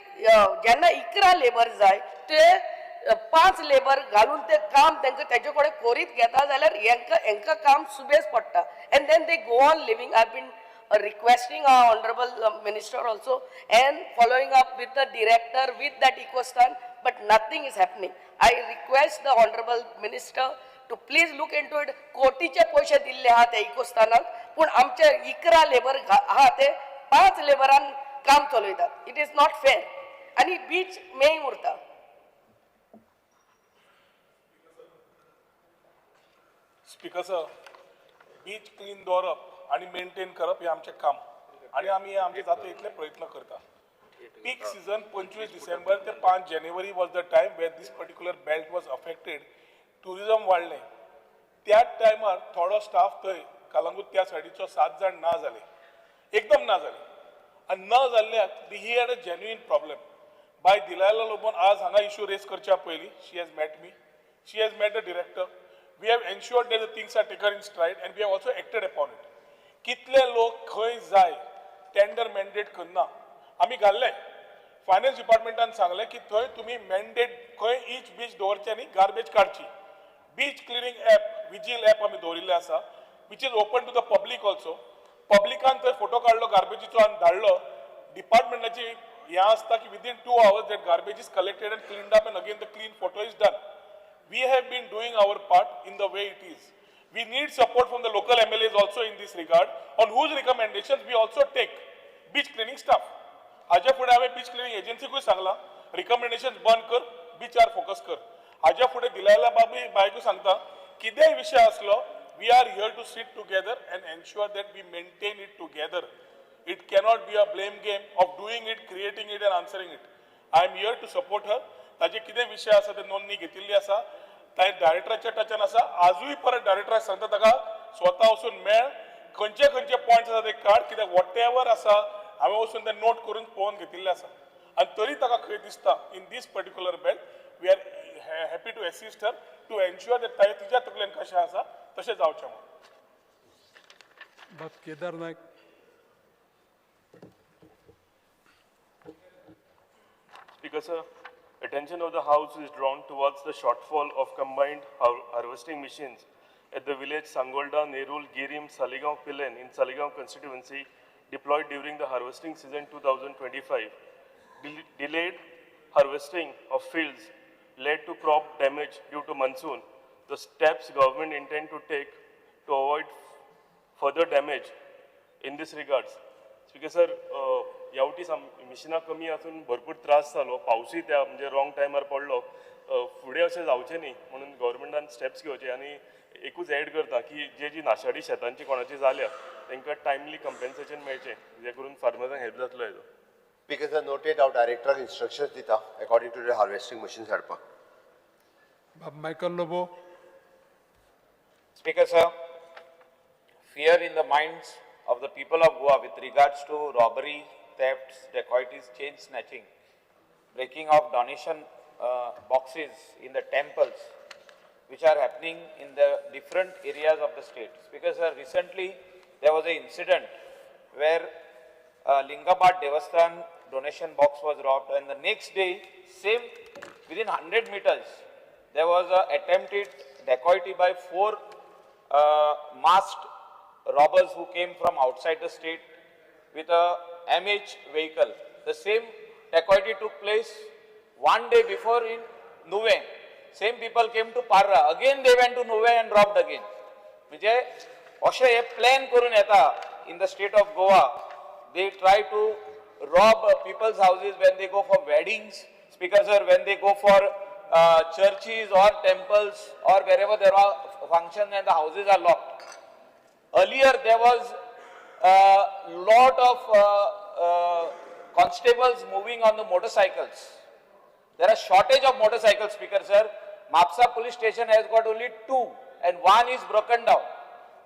जेन्ना 11 लेबर जाय ते 5 लेबर घालून ते काम तांकां तेजे कडेन करीत घेता जाल्यार हेंकां काम सुबेज पडटा and then they go on living. I been requesting our honorable minister also and following up with the director with that ecostan, but nothing is happening. I request the honorable minister to please look into it. कोटीचे पैसे दिल्ले आहा त्या इकोस्तानाक पण आमचे 11 labour आहा ते 5 लेबरान काम चलयतात. इट इज नॉट फेअर आणि बीच मेय उरता. स्पीकर सर, बीच क्लीन दवरप आणि मेंटेन करप हे आमचे काम आणि आम्ही आमचे जाता इतले प्रयत्न करता. पीक सीजन 25 डिसेंबर ते 5 जानेवारी was the time where this particular belt was affected. Tourism वाडलें. त्या टायमार थोडो स्टाफ थंय कलंगूट त्या सायडीचो 7 जाण ना जाले, एकदम ना जाले आनी ना जाल्ल्याक he had a genuine problem. बाय दिलायला लोबोन आज हांगा इश्यू रेज करच्या पयलीं she has met me, she has met the director. We have ensured that the things are taken in stride and we have also acted upon it. कितले लोक खंय जाय टेंडर मॅन्डेट करना आमी घाल्ले. फायनान्स डिपार्टमेंटान सांगलें की थंय तुमी मॅन्डेट खंय ईच बीच दवरचें आनी गार्बेज काडची. Beach cleaning app vigil app आमी दवरिल्लें आसा which is open to the public also. पब्लिकान थंय फोटो काडलो गार्बेजीचो आनी धाडलो. डिपार्टमेंटाची हें आसता की within 2 hours that garbage is collected and cleaned up and again the clean photo is done. We have been doing our part in the way it is. We need support from the local MLAs also in this regard, on whose recommendations we also take beach cleaning staff. हाज्या फुडें हांवें beach cleaning एजन्सीकूय सांगलां recommendations बंद कर, बीचार focus कर. हाज्या फुडें दिलायला बायकूय सांगता कितेंय विशय आसलो we are here to sit together and ensure that we maintain it together. It cannot be a blame game of doing it, creating it and answering it. I am here to support her. ताजे कितें विशय आसा ते नोंदणी घेतिल्ली आसा. ताणें डायरेक्टराच्या टचान आसा. आजूय परत डायरेक्टराक सांगता ताका स्वता वचून मेळ, खंयचे खंयचे पॉयंट्स आसा ते काड, कित्याक वॉटेवर आसा हांवें वचून ते नोट करून पळोवन घेतिल्ले आसा. आनी तरी ताका खंय दिसता in this particular belt we are happy to assist her to ensure that ताणें तिच्या तकलेन कशें आसा तशें जावचें म्हणून. बाब Kedar Naik. Speaker sir, attention of the House is drawn towards the shortfall of combined harvesting machines at the village Sangolda, Nerul, Girim, Saligaon, Pilen in Saligaon constituency deployed during the harvesting season 2025. Delayed harvesting of fields led to crop damage due to monsoon. The steps government intend to take to avoid further damage in this regards. Speaker sir, यावटी मिशिनां कमी आसून भरपूर त्रास जालो. पावसूय त्या म्हणजे wrong टायमार पडलो. फुडें अशें जावचें न्ही म्हणून गव्हर्मेंटान स्टेप्स घेवचे आनी एकूच एड करता की जी नाशाडी शेतांची कोणाची जाल्या तांकां टायमली कंपेन्सेशन मेळचें जे करून फार्मरांक हेल्प जातलो हेजो. Because I noted out director instructions dita according to the harvesting machines hadpa. बाब Michael Lobo. Speaker sir, fear in the minds of the people of Goa with regards to robbery, thefts, dacoities, chain snatching, breaking of donation boxes in the temples, which are happening in the different areas of the state. Speaker sir, recently there was an incident where Lingabad Devasthan donation box was robbed, and the next day, same within 100 meters, there was an attempted dacoity by 4 masked robbers who came from outside the state with a MH vehicle. The same dacoity took place one day before in Nuve. Same people came to Parra. Again they went to Nuve and robbed again. म्हणजे अशें हे plan करून येता in the state of Goa. They try to rob people's houses when they go for weddings. Speaker sir, when they go for churches or temples or wherever there are functions and the houses are locked. Earlier there was a lot of constables moving on the motorcycles. There are shortage of motorcycles, Speaker sir. Mapsa police station has got only 2 and 1 is broken down.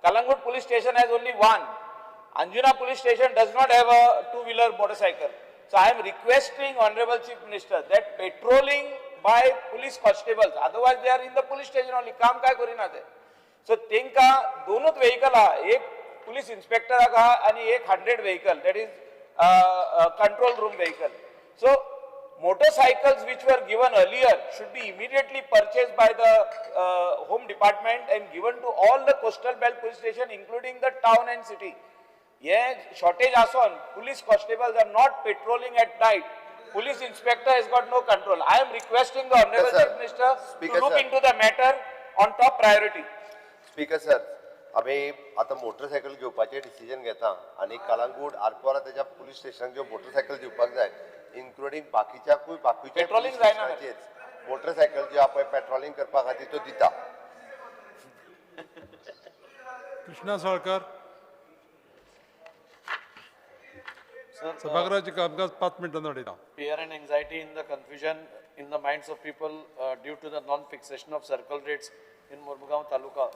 Kalangut police station has only 1. Anjuna police station does not have a 2-wheeler motorcycle. So I am requesting Honorable Chief Minister that patrolling by police constables, otherwise they are in the police station only, काम काय करिना ते. So तेंका दोनोच vehicle हा, एक police inspector हा आणि एक 100 vehicle, that is control room vehicle. So Motorcycles which were given earlier should be immediately purchased by the Home Department and given to all the coastal belt police station, including the town and city. Yeah, shortage ason. Police constables are not patrolling at night. Police inspector has got no control. I am requesting the Honorable Sir. Chief Minister Speaker, to look sir. into the matter on top priority. Speaker sir आम्ही आता motorcycle घेवपाचे decision घेता आणि कलांगूट आरपोरा त्याच्या police स्टेशनाक ज्यो motorcycle दिवपाक जाय including बाकीच्या Patrolling जायना. मोटरसायकल ज्यो आपण पेट्रोलिंग करपा खातीर तो दिता. कृष्णा साळकर. सभागृहाचे कामकाज 5 मिनिटांनी अडयता. Fear and anxiety in the confusion in the minds of people due to the non-fixation of circle rates in Mormugaon Taluka.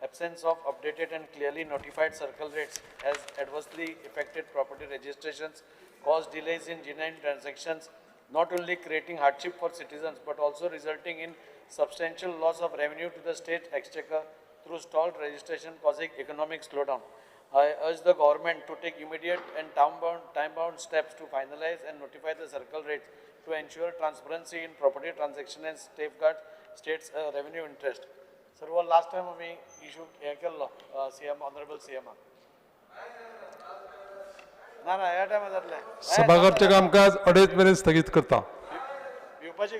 Absence of updated and clearly notified circle rates has adversely affected property registrations, caused delays in genuine transactions, not only creating hardship for citizens but also resulting in substantial loss of revenue to the state exchequer through stalled registration causing economic slowdown. I urge the government to take immediate and time-bound steps to finalize and notify the circle rates to ensure transparency in property transaction and safeguard state's revenue interest. Sir, last time we issue CM, Honorable CM. ना ना या time जातले. सभागृहाचे कामकाज 2:30 मेरेन स्थगित करता. येवपाची